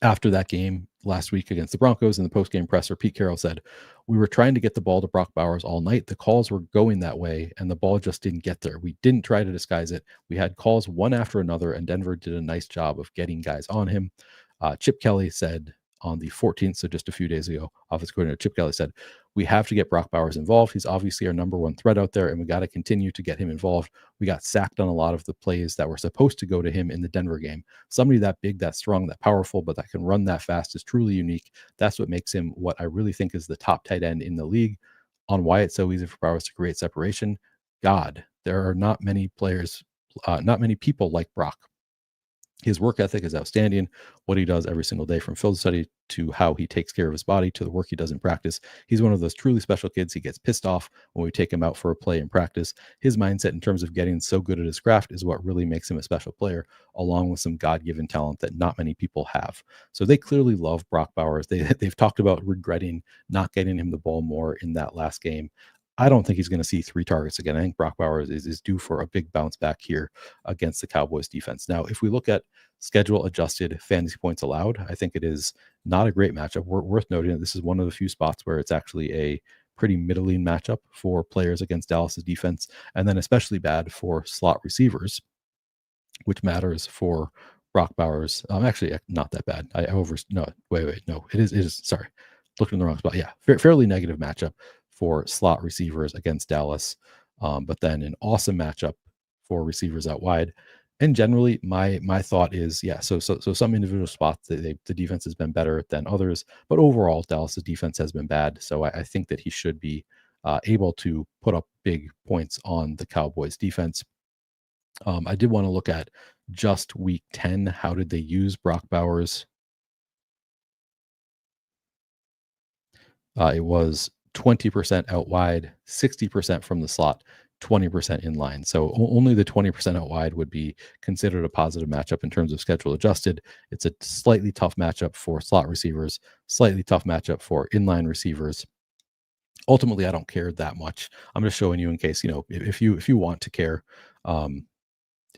After that game last week against the Broncos in the post-game presser, Pete Carroll said, "We were trying to get the ball to Brock Bowers all night. The calls were going that way, and the ball just didn't get there. We didn't try to disguise it. We had calls one after another, and Denver did a nice job of getting guys on him." Chip Kelly said on the 14th, so just a few days ago, offensive coordinator Chip Kelly said, "We have to get Brock Bowers involved. He's obviously our number one threat out there, and we got to continue to get him involved. We got sacked on a lot of the plays that were supposed to go to him in the Denver game. Somebody that big, that strong, that powerful, but that can run that fast is truly unique. That's what makes him what I really think is the top tight end in the league. On why it's so easy for Bowers to create separation, God, there are not many players, not many people like Brock. His work ethic is outstanding. What he does every single day, from film study to how he takes care of his body to the work he does in practice. He's one of those truly special kids. He gets pissed off when we take him out for a play in practice. His mindset in terms of getting so good at his craft is what really makes him a special player, along with some God-given talent that not many people have." So they clearly love Brock Bowers. They've talked about regretting not getting him the ball more in that last game. I don't think he's going to see 3 targets again. I think Brock Bowers is due for a big bounce back here against the Cowboys defense. Now, if we look at schedule adjusted fantasy points allowed, I think it is not a great matchup. Worth noting that this is one of the few spots where it's actually a pretty middling matchup for players against Dallas's defense, and then especially bad for slot receivers, which matters for Brock Bowers. Actually, not that bad. No, it is. Sorry, looking in the wrong spot. Yeah, fairly negative matchup for slot receivers against Dallas, but then an awesome matchup for receivers out wide. And generally, my thought is, yeah. So some individual spots, the defense has been better than others, but overall, Dallas's defense has been bad. So I think that he should be able to put up big points on the Cowboys defense. I did want to look at just week 10. How did they use Brock Bowers? It was 20% out wide, 60% from the slot, 20% in line. So only the 20% out wide would be considered a positive matchup in terms of schedule adjusted. It's a slightly tough matchup for slot receivers, slightly tough matchup for inline receivers. Ultimately, I don't care that much. I'm just showing you in case, if you want to care,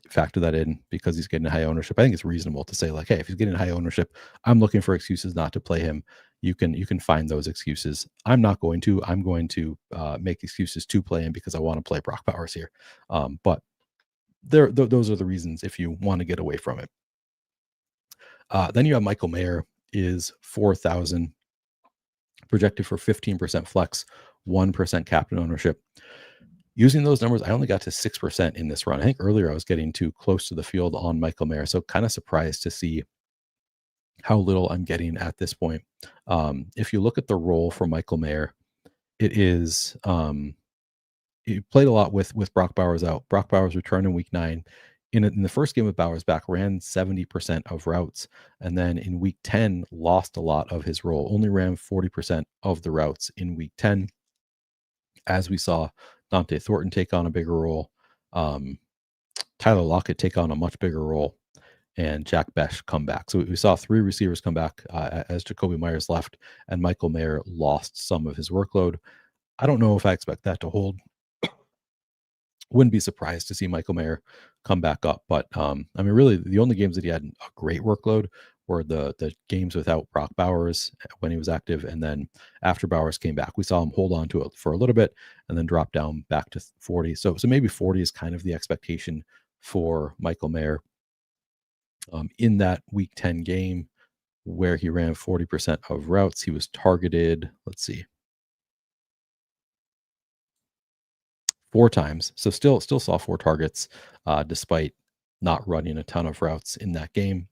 factor that in because he's getting high ownership. I think it's reasonable to say, like, hey, if he's getting high ownership, I'm looking for excuses not to play him. You can find those excuses. I'm not going to. I'm going to make excuses to play him because I want to play Brock Bowers here. But those are the reasons if you want to get away from it. Then you have Michael Mayer is 4,000, projected for 15% flex, 1% captain ownership. Using those numbers, I only got to 6% in this run. I think earlier I was getting too close to the field on Michael Mayer, so kind of surprised to see how little I'm getting at this point. If you look at the role for Michael Mayer, it is he played a lot with Brock Bowers out. Brock Bowers returned in week 9. In the first game with Bowers back, ran 70% of routes, and then in week 10 lost a lot of his role. Only ran 40% of the routes in week 10. As we saw Dante Thornton take on a bigger role, Tyler Lockett take on a much bigger role, and Jack Besh come back. So we saw 3 receivers come back as Jacoby Myers left, and Michael Mayer lost some of his workload. I don't know if I expect that to hold. Wouldn't be surprised to see Michael Mayer come back up. But I mean, really, the only games that he had a great workload were the games without Brock Bowers when he was active. And then after Bowers came back, we saw him hold on to it for a little bit and then drop down back to 40. So maybe 40 is kind of the expectation for Michael Mayer. In that week 10 game where he ran 40% of routes, he was targeted, let's see, 4 times. So still saw 4 targets despite not running a ton of routes in that game.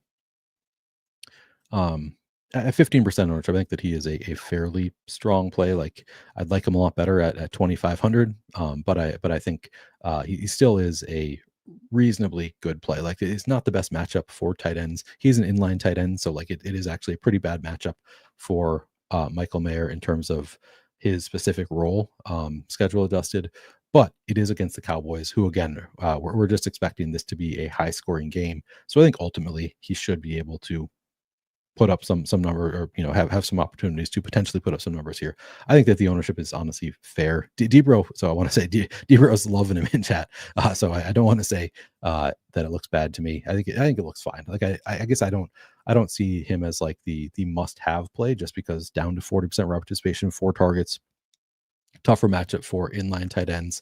At 15% ownership, I think that he is a fairly strong play. Like, I'd like him a lot better at 2,500. But I think he still is a reasonably good play. Like it's not the best matchup for tight ends. He's an inline tight end, so like it is actually a pretty bad matchup for Michael Mayer in terms of his specific role, schedule adjusted. But it is against the Cowboys, who again we're just expecting this to be a high scoring game. So I think ultimately he should be able to put up some number, or have some opportunities to potentially put up some numbers here. I think that the ownership is honestly fair. Debro, so I want to say Debro's loving him in chat. So I don't want to say that it looks bad to me. I think it looks fine. Like I guess I don't see him as like the must have play, just because down to 40% route participation, 4 targets, tougher matchup for inline tight ends,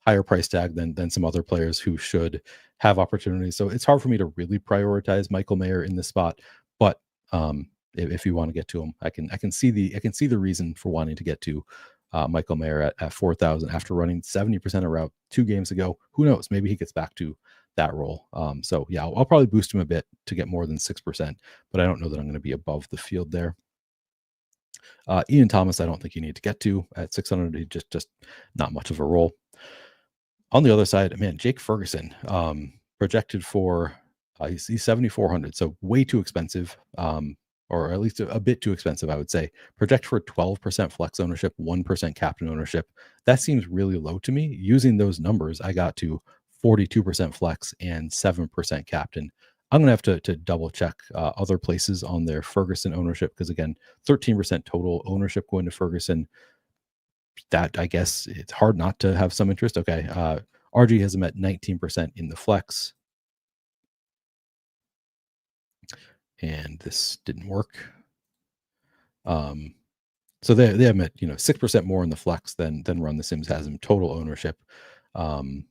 higher price tag than some other players who should have opportunities. So it's hard for me to really prioritize Michael Mayer in this spot. But if you want to get to him, I can see the reason for wanting to get to Michael Mayer at 4,000 after running 70% of route 2 games ago. Who knows? Maybe he gets back to that role. So yeah, I'll probably boost him a bit to get more than 6%, but I don't know that I'm going to be above the field there. Ian Thomas, I don't think you need to get to at 600. He just not much of a role. On the other side, man, Jake Ferguson, projected for he's 7,400, so way too expensive, or at least a bit too expensive, I would say. Project for 12% flex ownership, 1% captain ownership. That seems really low to me. Using those numbers, I got to 42% flex and 7% captain. I'm gonna have to double check other places on their Ferguson ownership, because again, 13% total ownership going to Ferguson. That, I guess it's hard not to have some interest. Okay. RG has him at 19% in the flex, and this didn't work. So they have him at 6% more in the flex than Run the Sims has him total ownership. Um,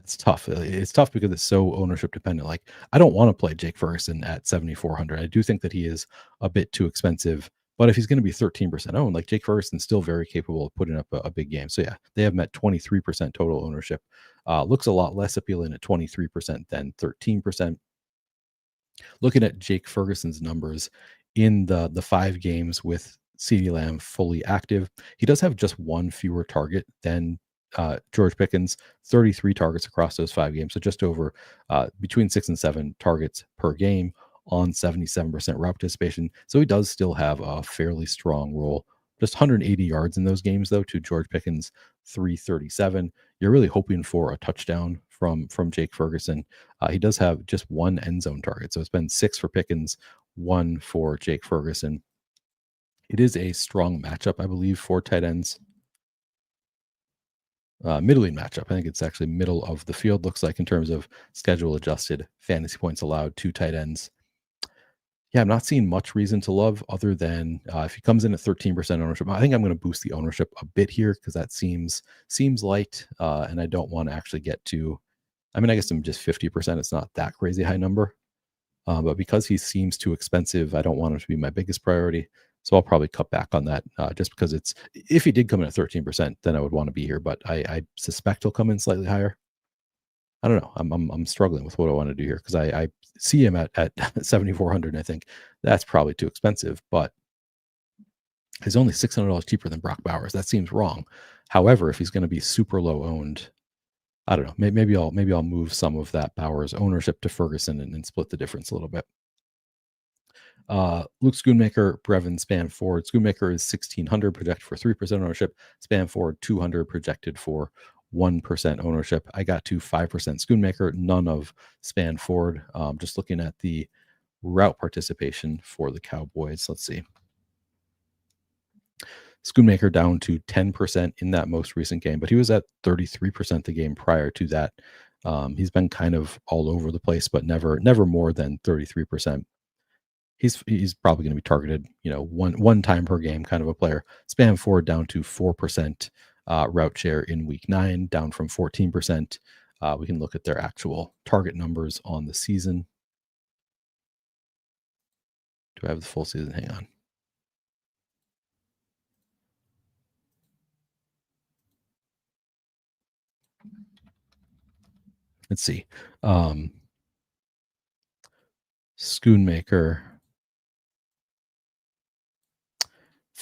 it's tough. It's tough because it's so ownership dependent. Like I don't want to play Jake Ferguson at 7,400. I do think that he is a bit too expensive. But if he's going to be 13% owned, like Jake Ferguson's still very capable of putting up a big game. So yeah, they have him at 23% total ownership. Looks a lot less appealing at 23% than 13%. Looking at Jake Ferguson's numbers in the 5 games with CeeDee Lamb fully active, he does have just one fewer target than George Pickens, 33 targets across those 5 games. So just over between 6 and 7 targets per game on 77% route participation. So he does still have a fairly strong role. Just 180 yards in those games, though, to George Pickens, 337. You're really hoping for a touchdown from Jake Ferguson. He does have just one end zone target. So it's been 6 for Pickens, 1 for Jake Ferguson. It is a strong matchup, I believe, for tight ends. Middling matchup. I think it's actually middle of the field, looks like, in terms of schedule adjusted fantasy points allowed to tight ends. Yeah, I'm not seeing much reason to love, other than if he comes in at 13% ownership. I think I'm going to boost the ownership a bit here, because that seems light, and I don't want to actually get to. I mean, I guess I'm just 50%. It's not that crazy high number, but because he seems too expensive, I don't want him to be my biggest priority. So I'll probably cut back on that, just because it's. If he did come in at 13%, then I would want to be here. But I suspect he'll come in slightly higher. I don't know. I'm struggling with what I want to do here, because I see him at 7,400, and I think that's probably too expensive. But he's only $600 cheaper than Brock Bowers. That seems wrong. However, if he's going to be super low owned, I don't know. Maybe I'll move some of that Bowers ownership to Ferguson, and split the difference a little bit. Luke Schoonmaker, Brevin Span Ford. Schoonmaker is 1,600, projected for 3% ownership. Span Ford 200, projected for 1% ownership. I got to 5% Schoonmaker, none of Span Ford. Just looking at the route participation for the Cowboys. Let's see. Schoonmaker down to 10% in that most recent game, but he was at 33% the game prior to that. He's been kind of all over the place, but never more than 33%. He's probably going to be targeted, one time per game kind of a player. Span Ford down to 4% route share in week 9, down from 14%. We can look at their actual target numbers on the season. Do I have the full season? Hang on. Let's see. Schoonmaker,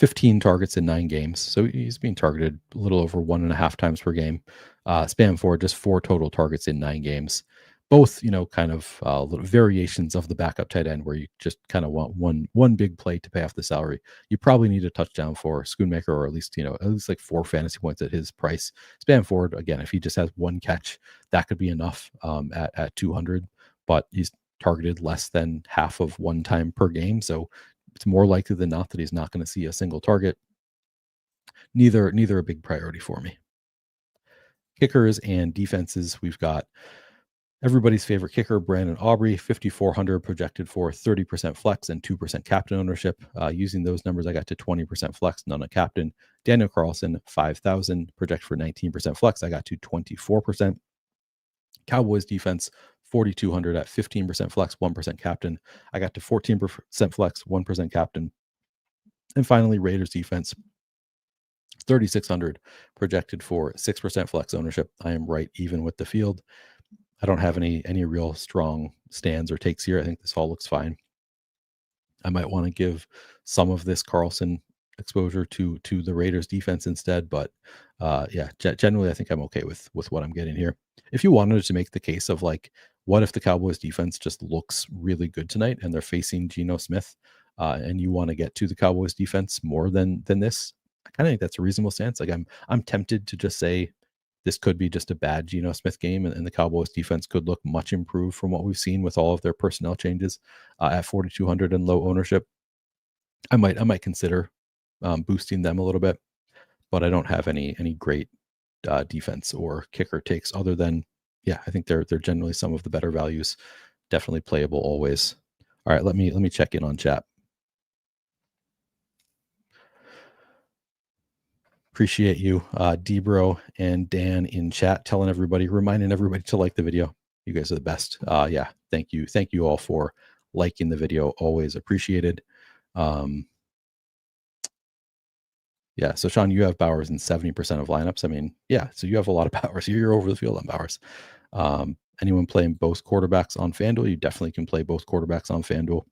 15 targets in 9 games. So he's being targeted a little over 1.5 times per game. Spam forward, just 4 total targets in 9 games. Both, kind of little variations of the backup tight end where you just kind of want one big play to pay off the salary. You probably need a touchdown for Schoonmaker, or at least, like 4 fantasy points at his price. Spam forward, again, if he just has one catch, that could be enough at 200, but he's targeted less than half of one time per game. So it's more likely than not that he's not going to see a single target. Neither a big priority for me. Kickers and defenses, we've got everybody's favorite kicker, Brandon Aubrey, 5,400 projected for 30% flex and 2% captain ownership. Using those numbers, I got to 20% flex, none a captain. Daniel Carlson, 5,000 projected for 19% flex. I got to 24%. Cowboys defense, 4,200 at 15% flex, 1% captain. I got to 14% flex, 1% captain. And finally, Raiders defense, 3,600 projected for 6% flex ownership. I am right even with the field. I don't have any real strong stands or takes here. I think this all looks fine. I might want to give some of this Carlson exposure to the Raiders defense instead, but generally I think I'm okay with what I'm getting here. If you wanted to make the case of like, what if the Cowboys defense just looks really good tonight and they're facing Geno Smith, and you want to get to the Cowboys defense more than this, I kind of think that's a reasonable stance. Like I'm tempted to just say this could be just a bad Geno Smith game, and the Cowboys defense could look much improved from what we've seen with all of their personnel changes at 4,200 and low ownership. I might consider boosting them a little bit, but I don't have any great defense or kicker takes other than, I think they're generally some of the better values. Definitely playable always. All right, let me check in on chat. Appreciate you, Debro and Dan in chat, reminding everybody to like the video. You guys are the best. Thank you all for liking the video. Always appreciated. So Sean, you have Bowers in 70% of lineups. I mean, so you have a lot of Bowers. You're over the field on Bowers. Anyone playing both quarterbacks on FanDuel, you definitely can play both quarterbacks on FanDuel.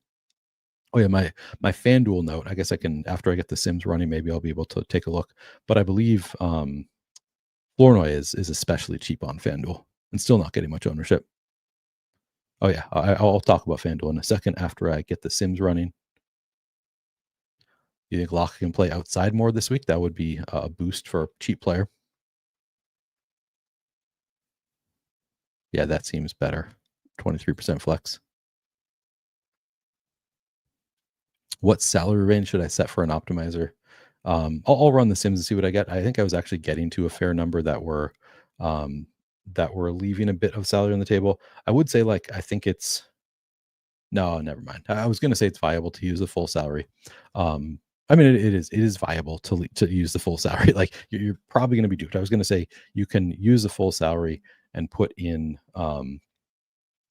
Oh yeah, my FanDuel note. I guess I can, after I get the Sims running, maybe I'll be able to take a look. But I believe Flournoy is especially cheap on FanDuel and still not getting much ownership. Oh yeah, I'll talk about FanDuel in a second after I get the Sims running. You think Locke can play outside more this week? That would be a boost for a cheap player. Yeah, that seems better. 23% flex. What salary range should I set for an optimizer? I'll run the Sims and see what I get. I think I was actually getting to a fair number that were leaving a bit of salary on the table. I would say, like, I think it's no, never mind. I was going to say it's viable to use the full salary. I mean, it is viable to use the full salary. Like you're probably going to be duped. I was going to say you can use the full salary and put in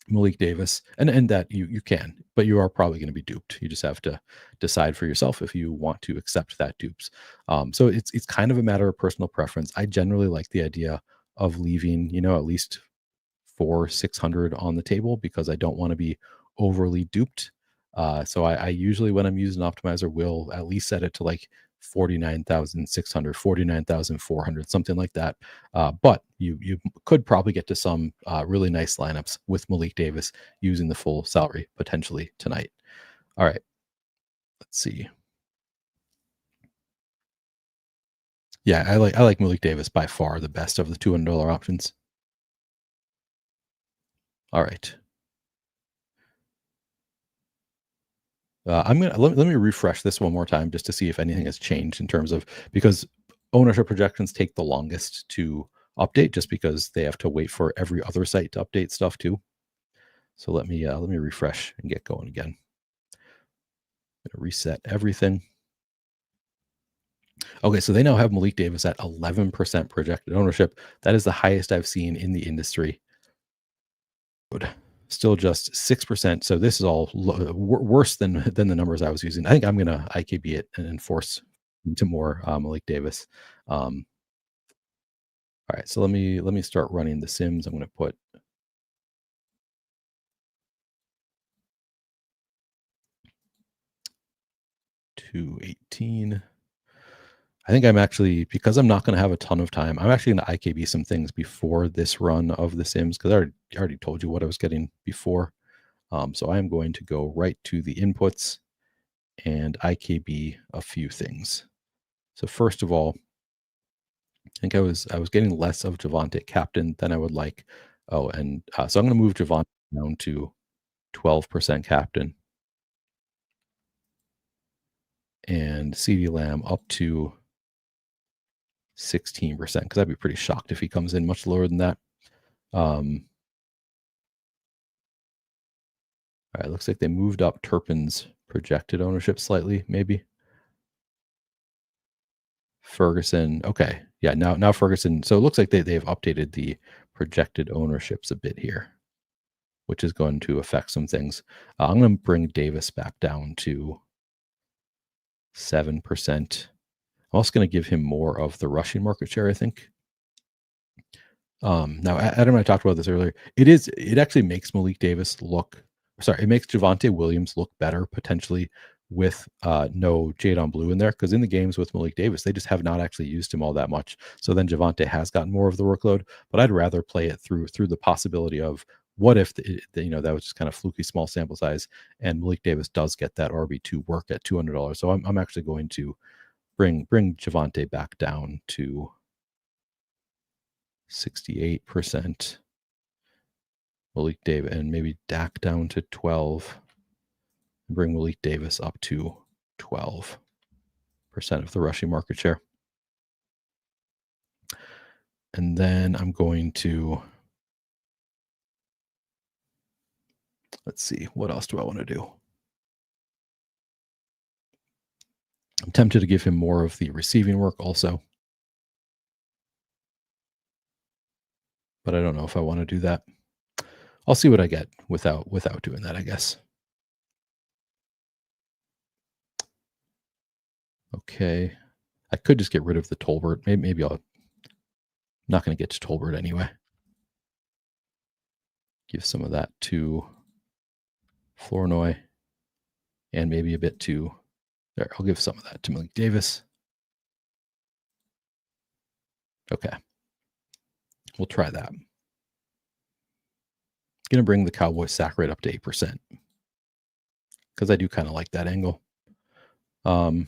Malik Davis, and that you can, but you are probably going to be duped. You just have to decide for yourself if you want to accept that dupes. So it's kind of a matter of personal preference. I generally like the idea of leaving, at least 600 on the table because I don't want to be overly duped. So I usually, when I'm using optimizer, will at least set it to like 49,600, 49,400, something like that. But you could probably get to some really nice lineups with Malik Davis using the full salary potentially tonight. All right, let's see. Yeah, I like Malik Davis by far the best of the $200 options. All right. I'm gonna let me refresh this one more time just to see if anything has changed in terms of, because ownership projections take the longest to update just because they have to wait for every other site to update stuff too. So let me refresh and get going again. I'm gonna reset everything. Okay, so they now have Malik Davis at 11% projected ownership. That is the highest I've seen in the industry. Good. Still just 6%. So this is all worse than the numbers I was using. I think I'm going to IKB it and enforce to more Malik Davis. All right, so let me start running the Sims. I'm going to put $218. I think I'm actually, because I'm not going to have a ton of time, I'm actually going to IKB some things before this run of The Sims, because I already told you what I was getting before. So I am going to go right to the inputs and IKB a few things. So first of all, I think I was getting less of Javante captain than I would like. Oh, and so I'm going to move Javante down to 12% captain and CD Lamb up to 16%, because I'd be pretty shocked if he comes in much lower than that. All right, looks like they moved up Turpin's projected ownership slightly, maybe. Ferguson, okay. Yeah, now Ferguson. So it looks like they've updated the projected ownerships a bit here, which is going to affect some things. I'm going to bring Davis back down to 7%. I'm also going to give him more of the rushing market share, I think. Now, Adam and I talked about this earlier. It actually makes Malik Davis it makes Javonte Williams look better potentially with no Jadon Blue in there, because in the games with Malik Davis, they just have not actually used him all that much. So then Javonte has gotten more of the workload, but I'd rather play it through the possibility of what if that was just kind of fluky small sample size, and Malik Davis does get that RB2 work at $200. So I'm actually going to bring Javonte back down to 68%. Malik Davis, and maybe Dak down to 12. Bring Malik Davis up to 12% of the rushing market share. And then I'm going to, let's see, what else do I want to do? I'm tempted to give him more of the receiving work also, but I don't know if I want to do that. I'll see what I get without doing that, I guess. Okay. I could just get rid of the Tolbert. Maybe I'm not going to get to Tolbert anyway. Give some of that to Flournoy, and maybe a bit to there. I'll give some of that to Malik Davis. Okay. We'll try that. Going to bring the Cowboys sack rate up to 8%, because I do kind of like that angle. Do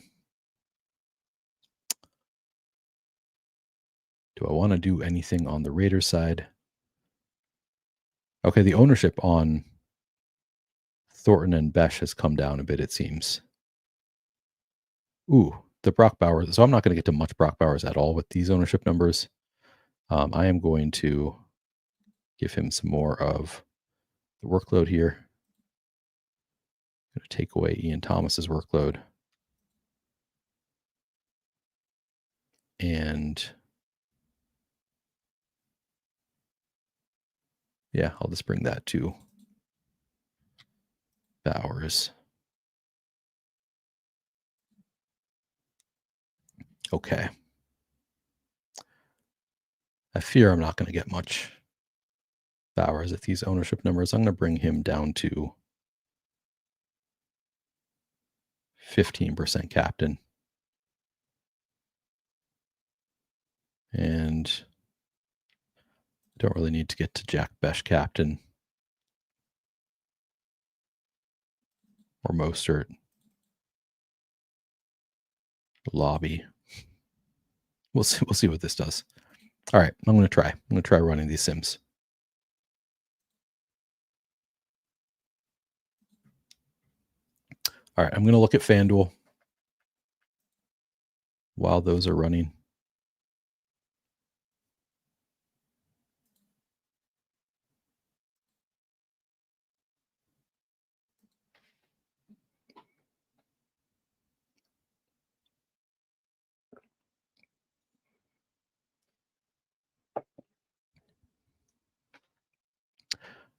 I want to do anything on the Raiders side? Okay, the ownership on Thornton and Besh has come down a bit, it seems. Ooh, the Brock Bowers. So I'm not going to get to much Brock Bowers at all with these ownership numbers. I am going to give him some more of the workload here. I'm going to take away Ian Thomas's workload. And yeah, I'll just bring that to Bowers. Okay. I fear I'm not going to get much Bowers at these ownership numbers. I'm going to bring him down to 15% captain. And don't really need to get to Jack Besh captain or Mostert. Lobby. We'll see what this does. All right, I'm going to try running these sims. All right, I'm going to look at FanDuel while those are running.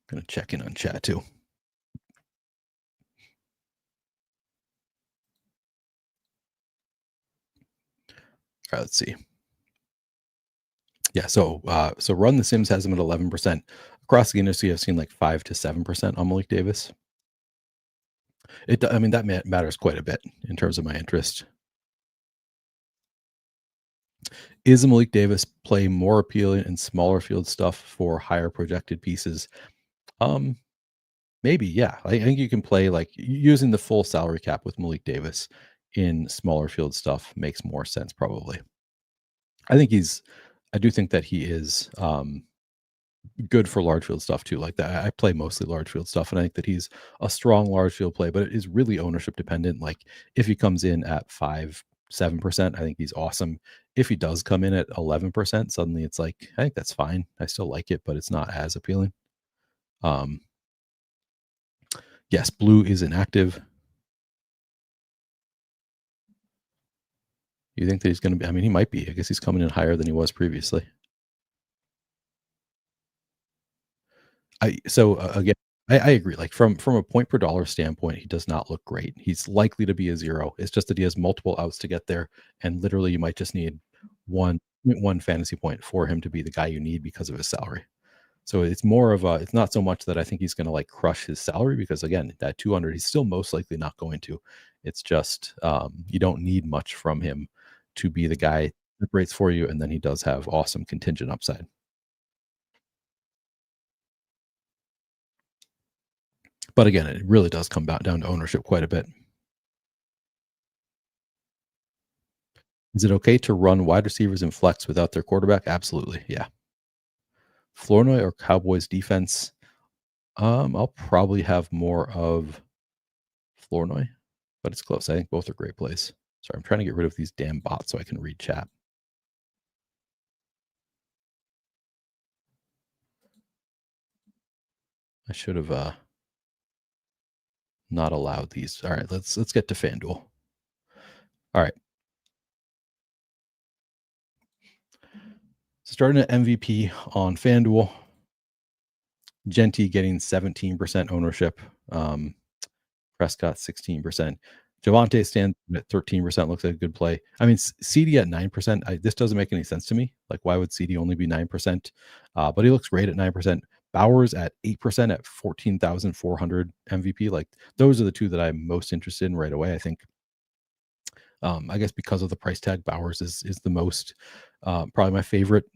Going to check in on chat too. All right, let's see. Yeah, so Run the Sims has him at 11%. Across the industry, I've seen like 5 to 7% on Malik Davis. That matters quite a bit in terms of my interest. Is Malik Davis play more appealing in smaller field stuff for higher projected pieces? Um, Maybe, yeah. I think you can play like using the full salary cap with Malik Davis in smaller field stuff makes more sense, probably. I think I do think that he is good for large field stuff too. Like that, I play mostly large field stuff, and I think that he's a strong large field play, but it is really ownership dependent. Like if he comes in at 5, 7%, I think he's awesome. If he does come in at 11%, suddenly it's like I think that's fine. I still like it, but it's not as appealing. Um, yes, blue is inactive. You think that he's going to be? I mean, he might be. I guess he's coming in higher than he was previously. Again, I agree. Like from a point per dollar standpoint, he does not look great. He's likely to be a zero. It's just that he has multiple outs to get there, and literally, you might just need 1.1 fantasy point for him to be the guy you need because of his salary. So it's more of a. It's not so much that I think he's going to like crush his salary because again, that 200, he's still most likely not going to. It's just you don't need much from him to be the guy that separates for you, and then he does have awesome contingent upside. But again, it really does come back down to ownership quite a bit. Is it okay to run wide receivers in flex without their quarterback? Absolutely. Yeah. Flournoy or Cowboys defense? I'll probably have more of Flournoy, but it's close. I think both are great plays. Sorry, I'm trying to get rid of these damn bots so I can read chat. I should have not allowed these. All right, let's get to FanDuel. All right. So starting at MVP on FanDuel, Genty getting 17% ownership. Prescott 16%. Javonte stands at 13%, looks like a good play. I mean, CD at 9%, this doesn't make any sense to me. Like, why would CD only be 9%? But he looks great at 9%. Bowers at 8% at 14,400 MVP. Like, those are the two that I'm most interested in right away. I think, I guess because of the price tag, Bowers is the most, probably my favorite.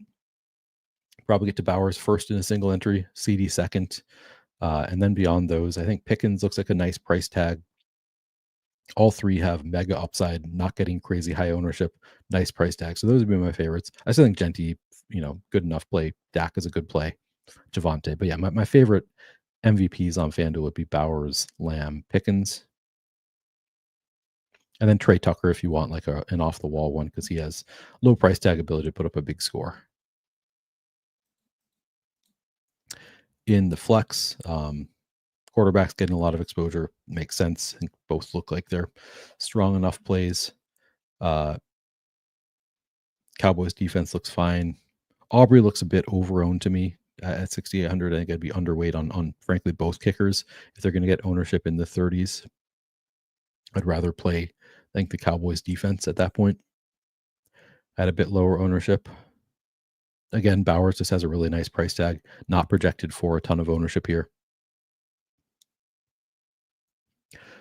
Probably get to Bowers first in a single entry, CD second. And then beyond those, I think Pickens looks like a nice price tag. All three have mega upside, not getting crazy high ownership, nice price tag. So those would be my favorites. I still think Genty, good enough play. Dak is a good play. Javante. But yeah, my favorite MVPs on FanDuel would be Bowers, Lamb, Pickens. And then Trey Tucker if you want like an off the wall one because he has low price tag ability to put up a big score. In the flex, quarterbacks getting a lot of exposure makes sense. I think both look like they're strong enough plays. Cowboys defense looks fine. Aubrey looks a bit overowned to me at 6,800. I think I'd be underweight on frankly both kickers if they're going to get ownership in the 30s. I'd rather play, I think, the Cowboys defense at that point at a bit lower ownership. Again, Bowers just has a really nice price tag, not projected for a ton of ownership here.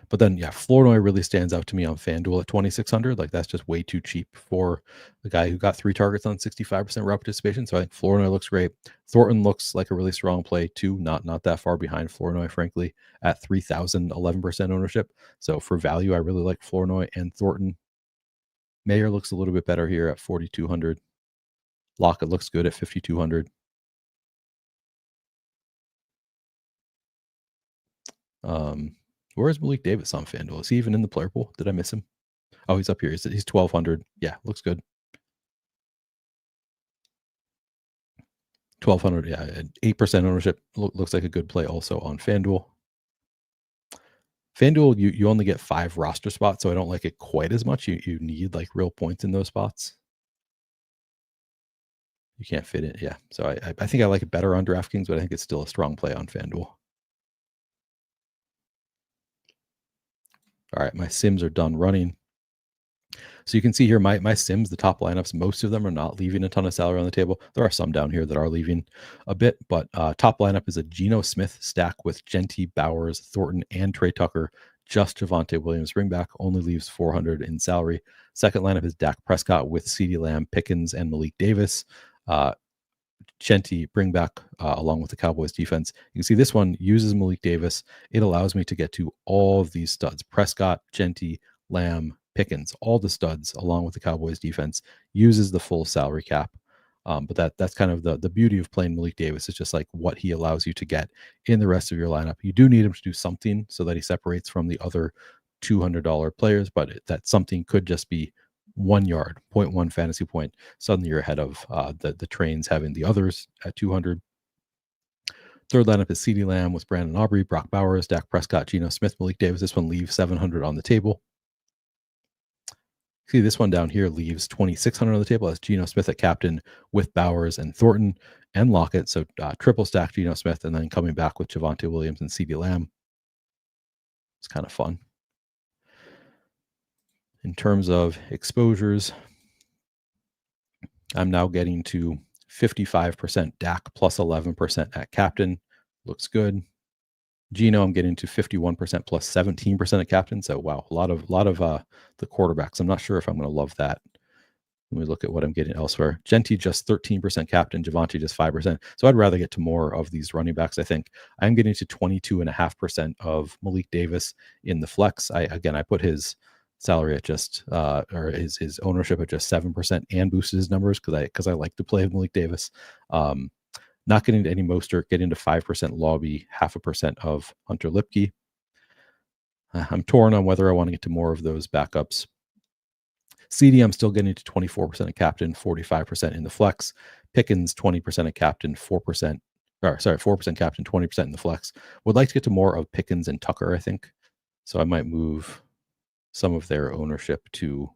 But then, yeah, Flournoy really stands out to me on FanDuel at 2,600. Like that's just way too cheap for the guy who got 3 targets on 65% route participation. So I think Flournoy looks great. Thornton looks like a really strong play too. Not that far behind Flournoy, frankly, at 3,000, 11% ownership. So for value, I really like Flournoy and Thornton. Mayer looks a little bit better here at 4,200. Lockett looks good at 5,200. Where's Malik Davis on FanDuel? Is he even in the player pool? Did I miss him? Oh, he's up here. He's 1,200. Yeah, looks good. 1,200. Yeah, 8% ownership looks like a good play also on FanDuel. FanDuel, you only get 5 roster spots, so I don't like it quite as much. You need like real points in those spots. You can't fit it. Yeah. So I think I like it better on DraftKings, but I think it's still a strong play on FanDuel. All right, my sims are done running. So you can see here my sims, the top lineups, most of them are not leaving a ton of salary on the table. There are some down here that are leaving a bit, but top lineup is a Geno Smith stack with Genty, Bowers, Thornton, and Trey Tucker. just Javonte Williams. Bring back only leaves 400 in salary. Second lineup is Dak Prescott with CeeDee Lamb, Pickens, and Malik Davis. Shenty bring back along with the Cowboys defense. You can see this one uses Malik Davis. It allows me to get to all of these studs: Prescott, Shenty, Lamb, Pickens, all the studs along with the Cowboys defense. Uses the full salary cap. But that's kind of the beauty of playing Malik Davis. It's just like what he allows you to get in the rest of your lineup. You do need him to do something so that he separates from the other $200 players, but that something could just be 1 yard, 0.1 fantasy point. Suddenly you're ahead of the trains having the others at 200. Third lineup is CeeDee Lamb with Brandon Aubrey, Brock Bowers, Dak Prescott, Geno Smith, Malik Davis. This one leaves 700 on the table. See, this one down here leaves 2,600 on the table as Geno Smith at captain with Bowers and Thornton and Lockett. So triple stack Geno Smith and then coming back with Javonte Williams and CeeDee Lamb. It's kind of fun. In terms of exposures, I'm now getting to 55% Dak plus 11% at captain. Looks good. Geno, I'm getting to 51% plus 17% at captain. So wow, a lot of the quarterbacks. I'm not sure if I'm going to love that. Let me look at what I'm getting elsewhere. Genty just 13% captain, Javonte just 5%. So I'd rather get to more of these running backs. I think I'm getting to 22.5% of Malik Davis in the flex. I put his salary at just or his ownership at just 7% and boosted his numbers because I like to play with Malik Davis. Not getting to any Mostert, getting to 5% Lobby, 0.5% of Hunter Lipke. I'm torn on whether I want to get to more of those backups. CD, I'm still getting to 24% of captain, 45% in the flex. Pickens, 20% of captain, 4%. 4% captain, 20% in the flex. Would like to get to more of Pickens and Tucker, I think. So I might move some of their ownership to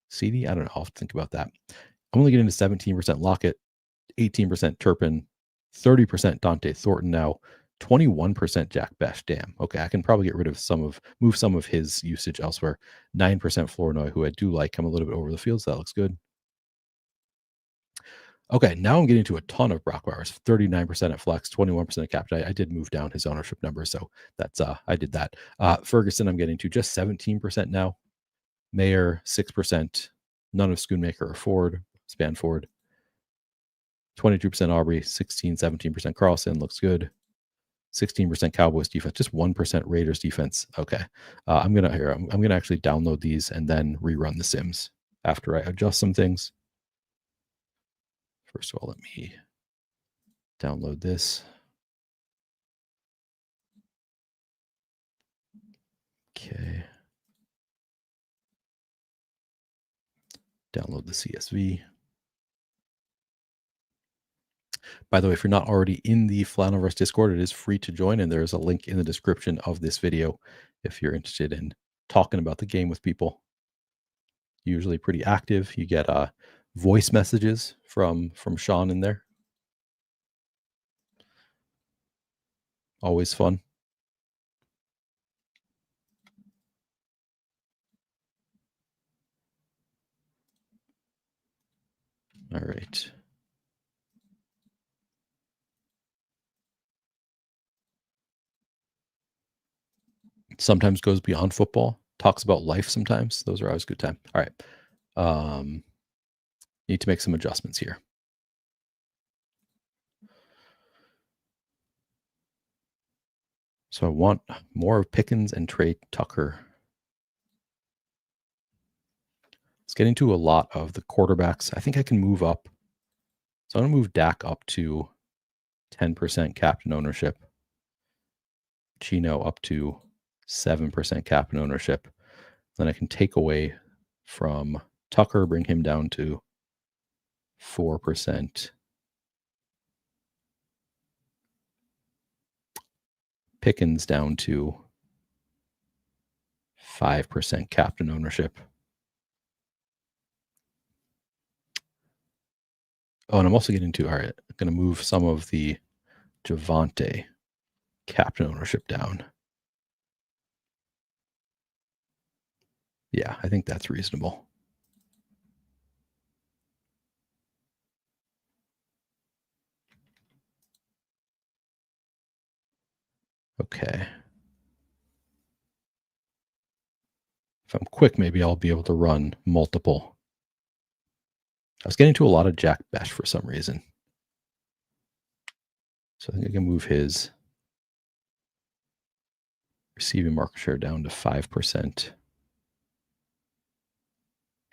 CD. I don't know. I'll have to think about that. I'm only getting to 17% Lockett, 18% Turpin, 30% Dante Thornton now, 21% Jack Bech. Damn. Okay, I can probably get rid of move some of his usage elsewhere. 9% Flournoy, who I do like. I'm a little bit over the field, so that looks good. Okay, now I'm getting to a ton of Brock Bowers. 39% at flex, 21% at captain. I did move down his ownership number, so that's I did that. Ferguson, I'm getting to just 17% now. Mayer, 6%. None of Schoonmaker or Ford, Spanford. 22% Aubrey, 17% Carlson. Looks good. 16% Cowboys defense, just 1% Raiders defense. Okay. I'm gonna actually download these and then rerun the sims after I adjust some things. First of all, let me download this. Okay. Download the CSV. By the way, if you're not already in the Flannelverse Discord, it is free to join, and there's a link in the description of this video if you're interested in talking about the game with people. Usually pretty active. You get voice messages from Sean in there. Always fun. All right. Sometimes goes beyond football, talks about life sometimes. Those are always a good time. All right. Need to make some adjustments here. So I want more of Pickens and Trey Tucker. It's getting to a lot of the quarterbacks. I think I can move up. So I'm going to move Dak up to 10% captain ownership. Chino up to 7% captain ownership. Then I can take away from Tucker, bring him down to 4%. Pickens down to 5% captain ownership. Oh, and I'm also getting to, all right, I'm going to move some of the Javonte captain ownership down. Yeah, I think that's reasonable. Okay. If I'm quick, maybe I'll be able to run multiple. I was getting to a lot of Jack Besh for some reason. So I think I can move his receiving market share down to 5%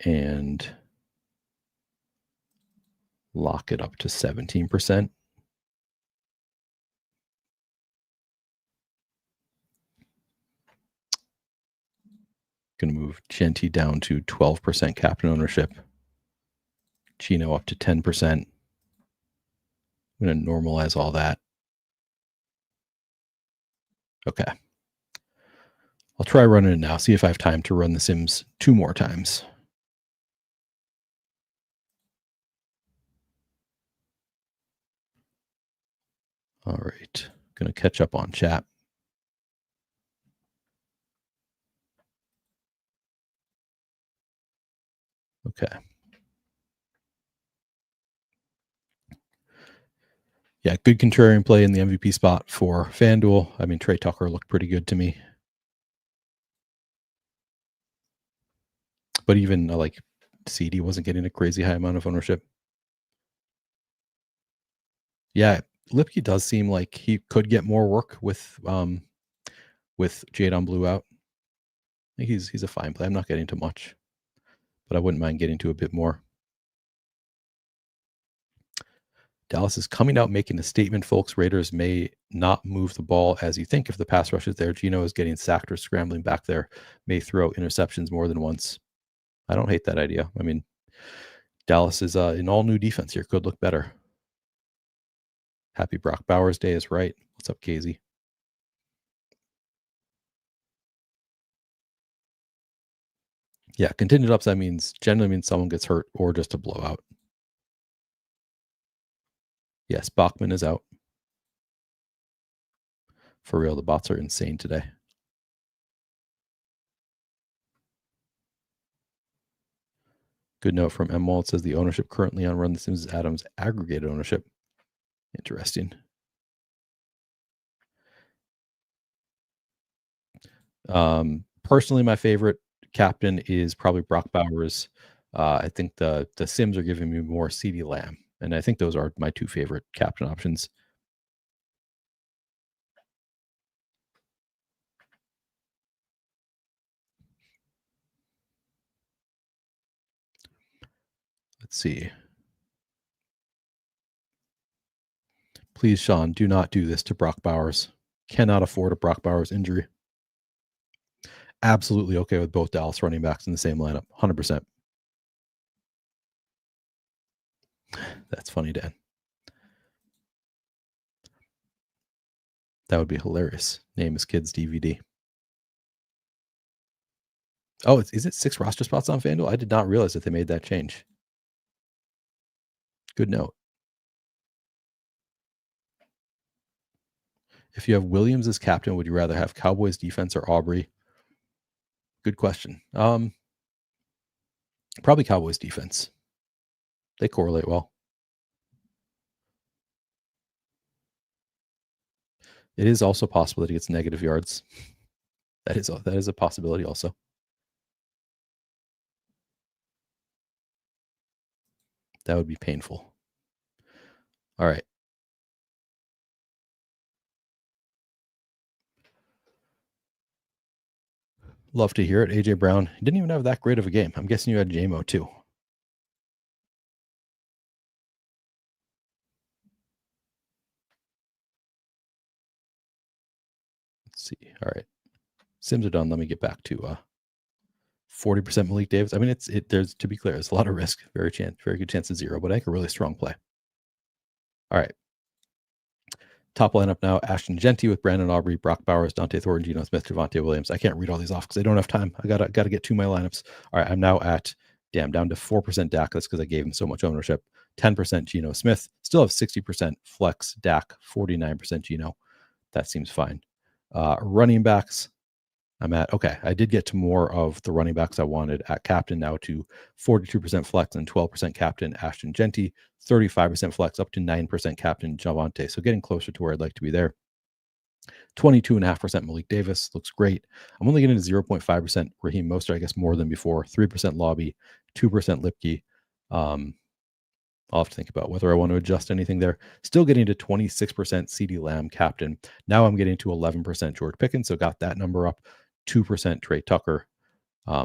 and lock it up to 17%. Going to move Genty down to 12% captain ownership. Gino up to 10%. I'm going to normalize all that. Okay. I'll try running it now, see if I have time to run the Sims 2 more times. All right. Going to catch up on chat. Okay. Yeah, good contrarian play in the MVP spot for FanDuel. I mean, Trey Tucker looked pretty good to me. But even like CD wasn't getting a crazy high amount of ownership. Yeah, Lipke does seem like he could get more work with Jade on Blue out. I think he's a fine play. I'm not getting too much, but I wouldn't mind getting to a bit more. Dallas is coming out making a statement, folks. Raiders may not move the ball as you think if the pass rush is there. Gino is getting sacked or scrambling back there, may throw interceptions more than once. I don't hate that idea. I mean, Dallas is an all-new defense here. Could look better. Happy Brock Bowers Day is right. What's up, Casey? Yeah, contingent upside generally means someone gets hurt or just a blowout. Yes, Bachman is out. For real, the bots are insane today. Good note from M. Wall. It says the ownership currently on Run the Sims is Adams' aggregated ownership. Interesting. Personally, my favorite captain is probably Brock Bowers. I think the Sims are giving me more CeeDee Lamb, and I think those are my two favorite captain options. Let's see. Please, Sean, do not do this to Brock Bowers. Cannot afford a Brock Bowers injury. Absolutely okay with both Dallas running backs in the same lineup. 100%. That's funny, Dan. That would be hilarious. Name his kid's DVD. Oh, is it 6 roster spots on FanDuel? I did not realize that they made that change. Good note. If you have Williams as captain, would you rather have Cowboys defense or Aubrey? Good question. Probably Cowboys defense. They correlate well. It is also possible that he gets negative yards. That is a possibility also. That would be painful. All right. Love to hear it. AJ Brown, he didn't even have that great of a game. I'm guessing you had JMO too. Let's see. All right. Sims are done. Let me get back to 40% Malik Davis. I mean, there's, to be clear, there's a lot of risk. Very good chance of 0, but I think a really strong play. All right. Top lineup now: Ashton Genty with Brandon Aubrey, Brock Bowers, Dante Thornton, Geno Smith, Javonte Williams. I can't read all these off because I don't have time. I gotta get to my lineups. All right, I'm now at down to 4% Dak. That's because I gave him so much ownership. 10% Geno Smith. Still have 60% flex Dak. 49% Geno. That seems fine. Running backs. I'm at, okay, I did get to more of the running backs I wanted at captain, now to 42% flex and 12% captain Ashton Genty, 35% flex up to 9% captain Javonte. So getting closer to where I'd like to be there. 22.5% Malik Davis. Looks great. I'm only getting 0.5% Raheem Mostert, I guess more than before. 3% Lobby, 2% Lipke. I'll have to think about whether I want to adjust anything there. Still getting to 26% CeeDee Lamb captain. Now I'm getting to 11% George Pickens, so got that number up. 2% Trey Tucker.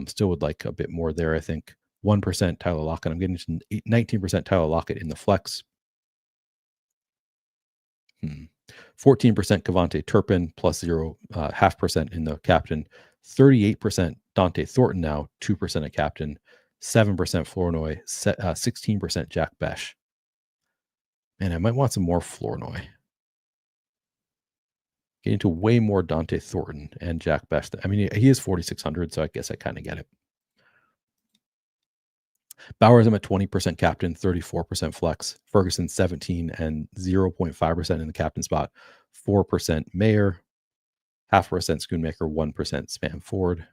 Still would like a bit more there, I think. 1% Tyler Lockett. I'm getting to 19% Tyler Lockett in the flex. 14% Kevontae Turpin plus 0.5% in the captain. 38% Dante Thornton now, 2% a captain. 7% Flournoy, 16% Jack Besh. Man, I might want some more Flournoy. Getting to way more Dante Thornton and Jack Besh. I mean, he is 4,600, so I guess I kind of get it. Bowers, I'm at 20% captain, 34% flex. Ferguson, 17 and 0.5% in the captain spot. 4% Mayer, 0.5% Schoonmaker, 1% Spam Ford.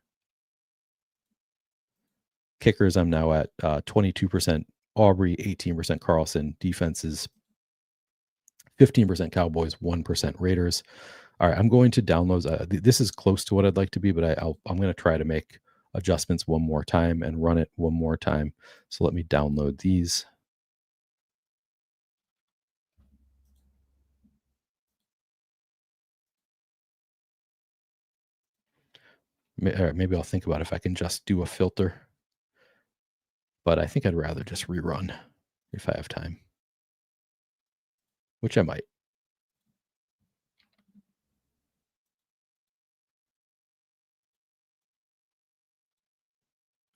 Kickers, I'm now at 22% Aubrey, 18% Carlson. Defenses, 15% Cowboys, 1% Raiders. All right, I'm going to download. This is close to what I'd like to be, but I'm going to try to make adjustments one more time and run it one more time. So let me download these. Maybe I'll think about if I can just do a filter. But I think I'd rather just rerun if I have time, which I might.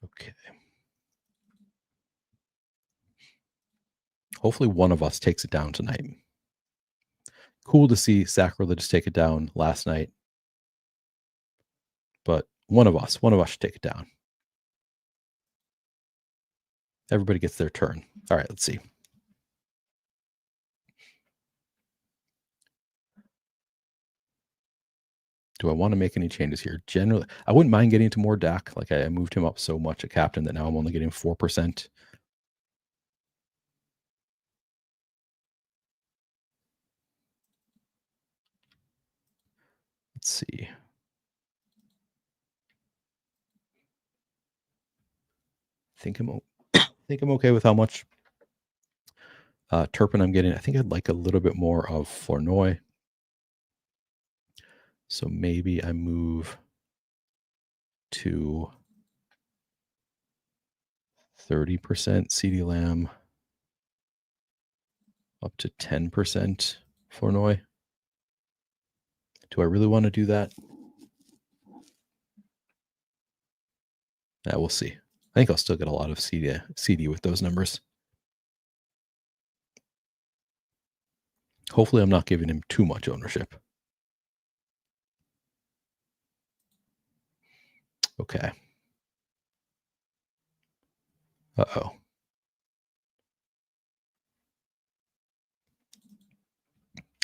Okay. Hopefully one of us takes it down tonight. Cool to see Sacrilegious take it down last night. But one of us should take it down. Everybody gets their turn. All right, let's see. Do I want to make any changes here? Generally, I wouldn't mind getting to more Dak. Like I moved him up so much a captain that now I'm only getting 4%. Let's see. Think I'm okay with how much Turpin I'm getting. I think I'd like a little bit more of Flournoy. So maybe I move to 30% CeeDee Lamb up to 10% Flournoy. Do I really want to do that? We'll see. I think I'll still get a lot of CD with those numbers. Hopefully I'm not giving him too much ownership. Okay. Uh-oh.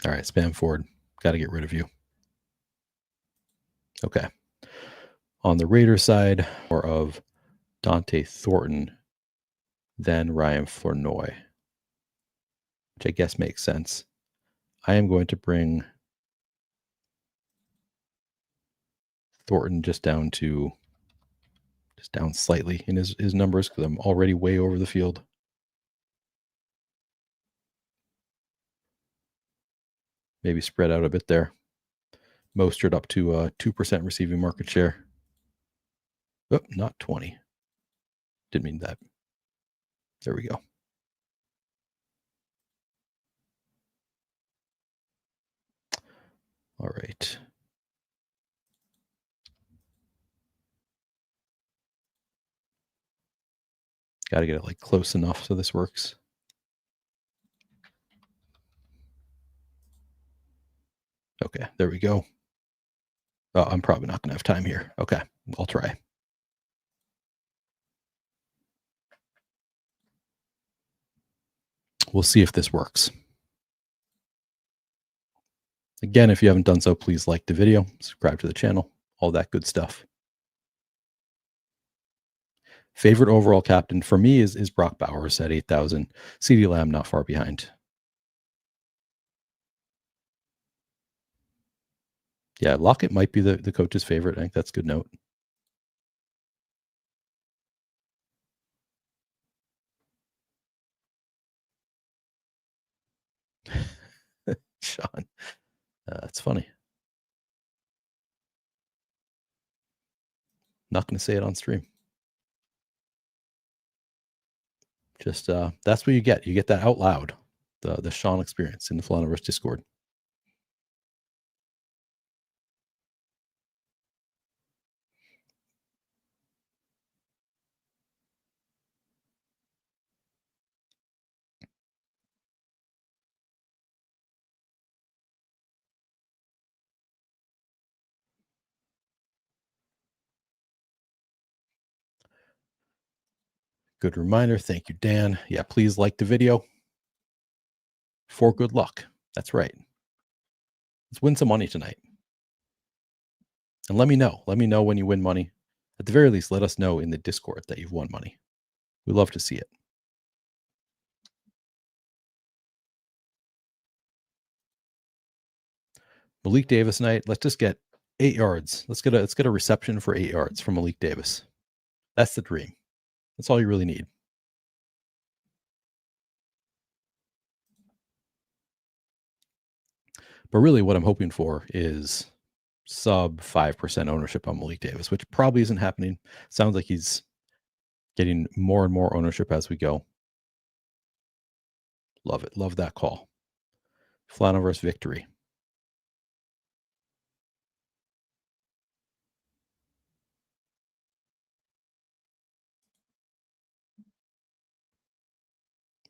All right, Spam Ford. Got to get rid of you. Okay. On the Raiders side, more of Dante Thornton than Ryan Flournoy, which I guess makes sense. I am going to bring Thornton just down slightly in his numbers because I'm already way over the field. Maybe spread out a bit there. Mostert up to 2% receiving market share. Oh, not 20. Didn't mean that. There we go. All right. Got to get it like close enough so this works. Okay, there we go. Oh, I'm probably not going to have time here. Okay, I'll try. We'll see if this works. Again, if you haven't done so, please like the video, subscribe to the channel, all that good stuff. Favorite overall captain for me is Brock Bowers at 8,000. CeeDee Lamb not far behind. Yeah, Lockett might be the coach's favorite. I think that's a good note. Sean, that's funny. Not going to say it on stream. Just that's what you get. You get that out loud. The Sean experience in the Flaniverse Discord. Good reminder. Thank you, Dan. Yeah, please like the video for good luck. That's right. Let's win some money tonight. And let me know. Let me know when you win money. At the very least, let us know in the Discord that you've won money. We love to see it. Malik Davis night. Let's just get 8 yards. Let's get a reception for 8 yards from Malik Davis. That's the dream. That's all you really need. But really what I'm hoping for is sub 5% ownership on Malik Davis, which probably isn't happening. Sounds like he's getting more and more ownership as we go. Love it. Love that call. Flaniverse victory.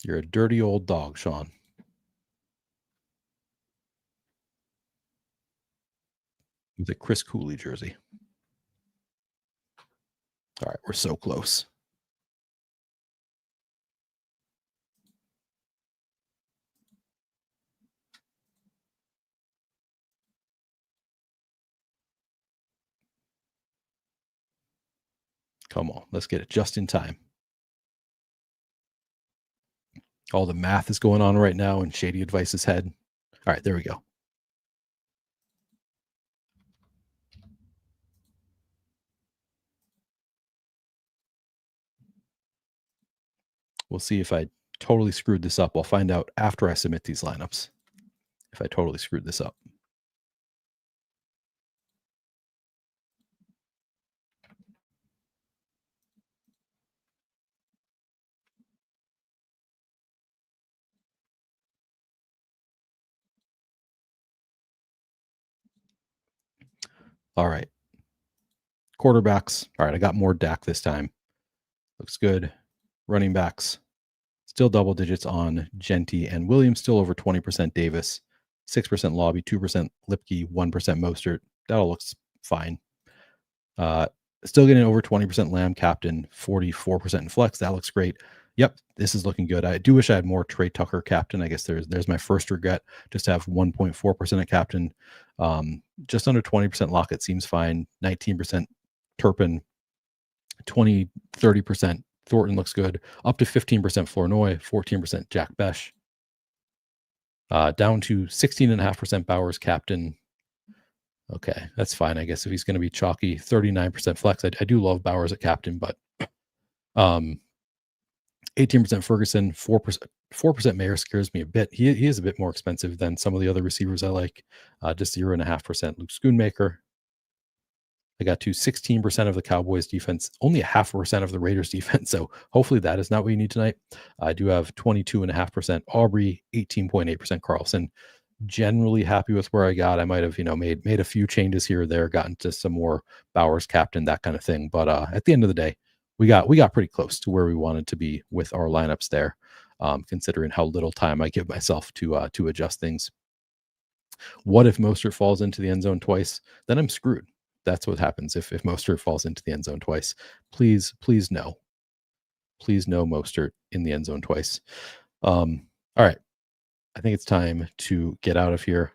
You're a dirty old dog, Sean. With a Chris Cooley jersey. All right, we're so close. Come on, let's get it just in time. All the math is going on right now in Shady Advice's head. All right, there we go. We'll see if I totally screwed this up. I'll find out after I submit these lineups if I totally screwed this up. All right. Quarterbacks. All right, I got more Dak this time. Looks good. Running backs. Still double digits on Genty and Williams. Still over 20% Davis. 6% Lobby. 2% Lipke. 1% Mostert. That all looks fine. Still getting over 20% Lamb, captain, 44% in flex. That looks great. Yep, this is looking good. I do wish I had more Trey Tucker captain. I guess there's my first regret. Just to have 1.4% of captain. Just under 20% Lockett seems fine. 19% Turpin. 30% Thornton looks good. Up to 15% Flournoy. 14% Jack Besh. Down to 16.5% Bowers captain. Okay, that's fine. I guess if he's going to be chalky, 39% flex. I do love Bowers at captain, but 18% Ferguson, 4% Mayer scares me a bit. He is a bit more expensive than some of the other receivers I like. Just 0.5% Luke Schoonmaker. I got to 16% of the Cowboys defense, only 0.5% of the Raiders defense. So hopefully that is not what you need tonight. I do have 22.5% Aubrey, 18.8% Carlson. Generally happy with where I got. I might have, made a few changes here or there, gotten to some more Bowers captain, that kind of thing. But at the end of the day, we got pretty close to where we wanted to be with our lineups there, considering how little time I give myself to adjust things. What if Mostert falls into the end zone twice? Then I'm screwed. That's what happens if Mostert falls into the end zone twice. Please no. Please no Mostert in the end zone twice. All right. I think it's time to get out of here.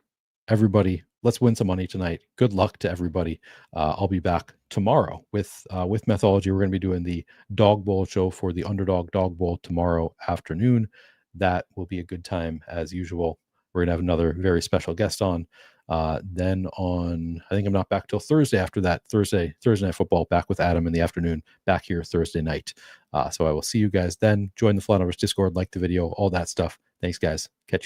Everybody, let's win some money tonight. Good luck to everybody. I'll be back tomorrow with Methodology. We're going to be doing the Dog Bowl show for the Underdog Dog Bowl tomorrow afternoon. That will be a good time as usual. We're going to have another very special guest on. Then on, I think I'm not back till Thursday after that. Thursday Night Football, back with Adam in the afternoon, back here Thursday night. So I will see you guys then. Join the Flatovers Discord, like the video, all that stuff. Thanks, guys. Catch you.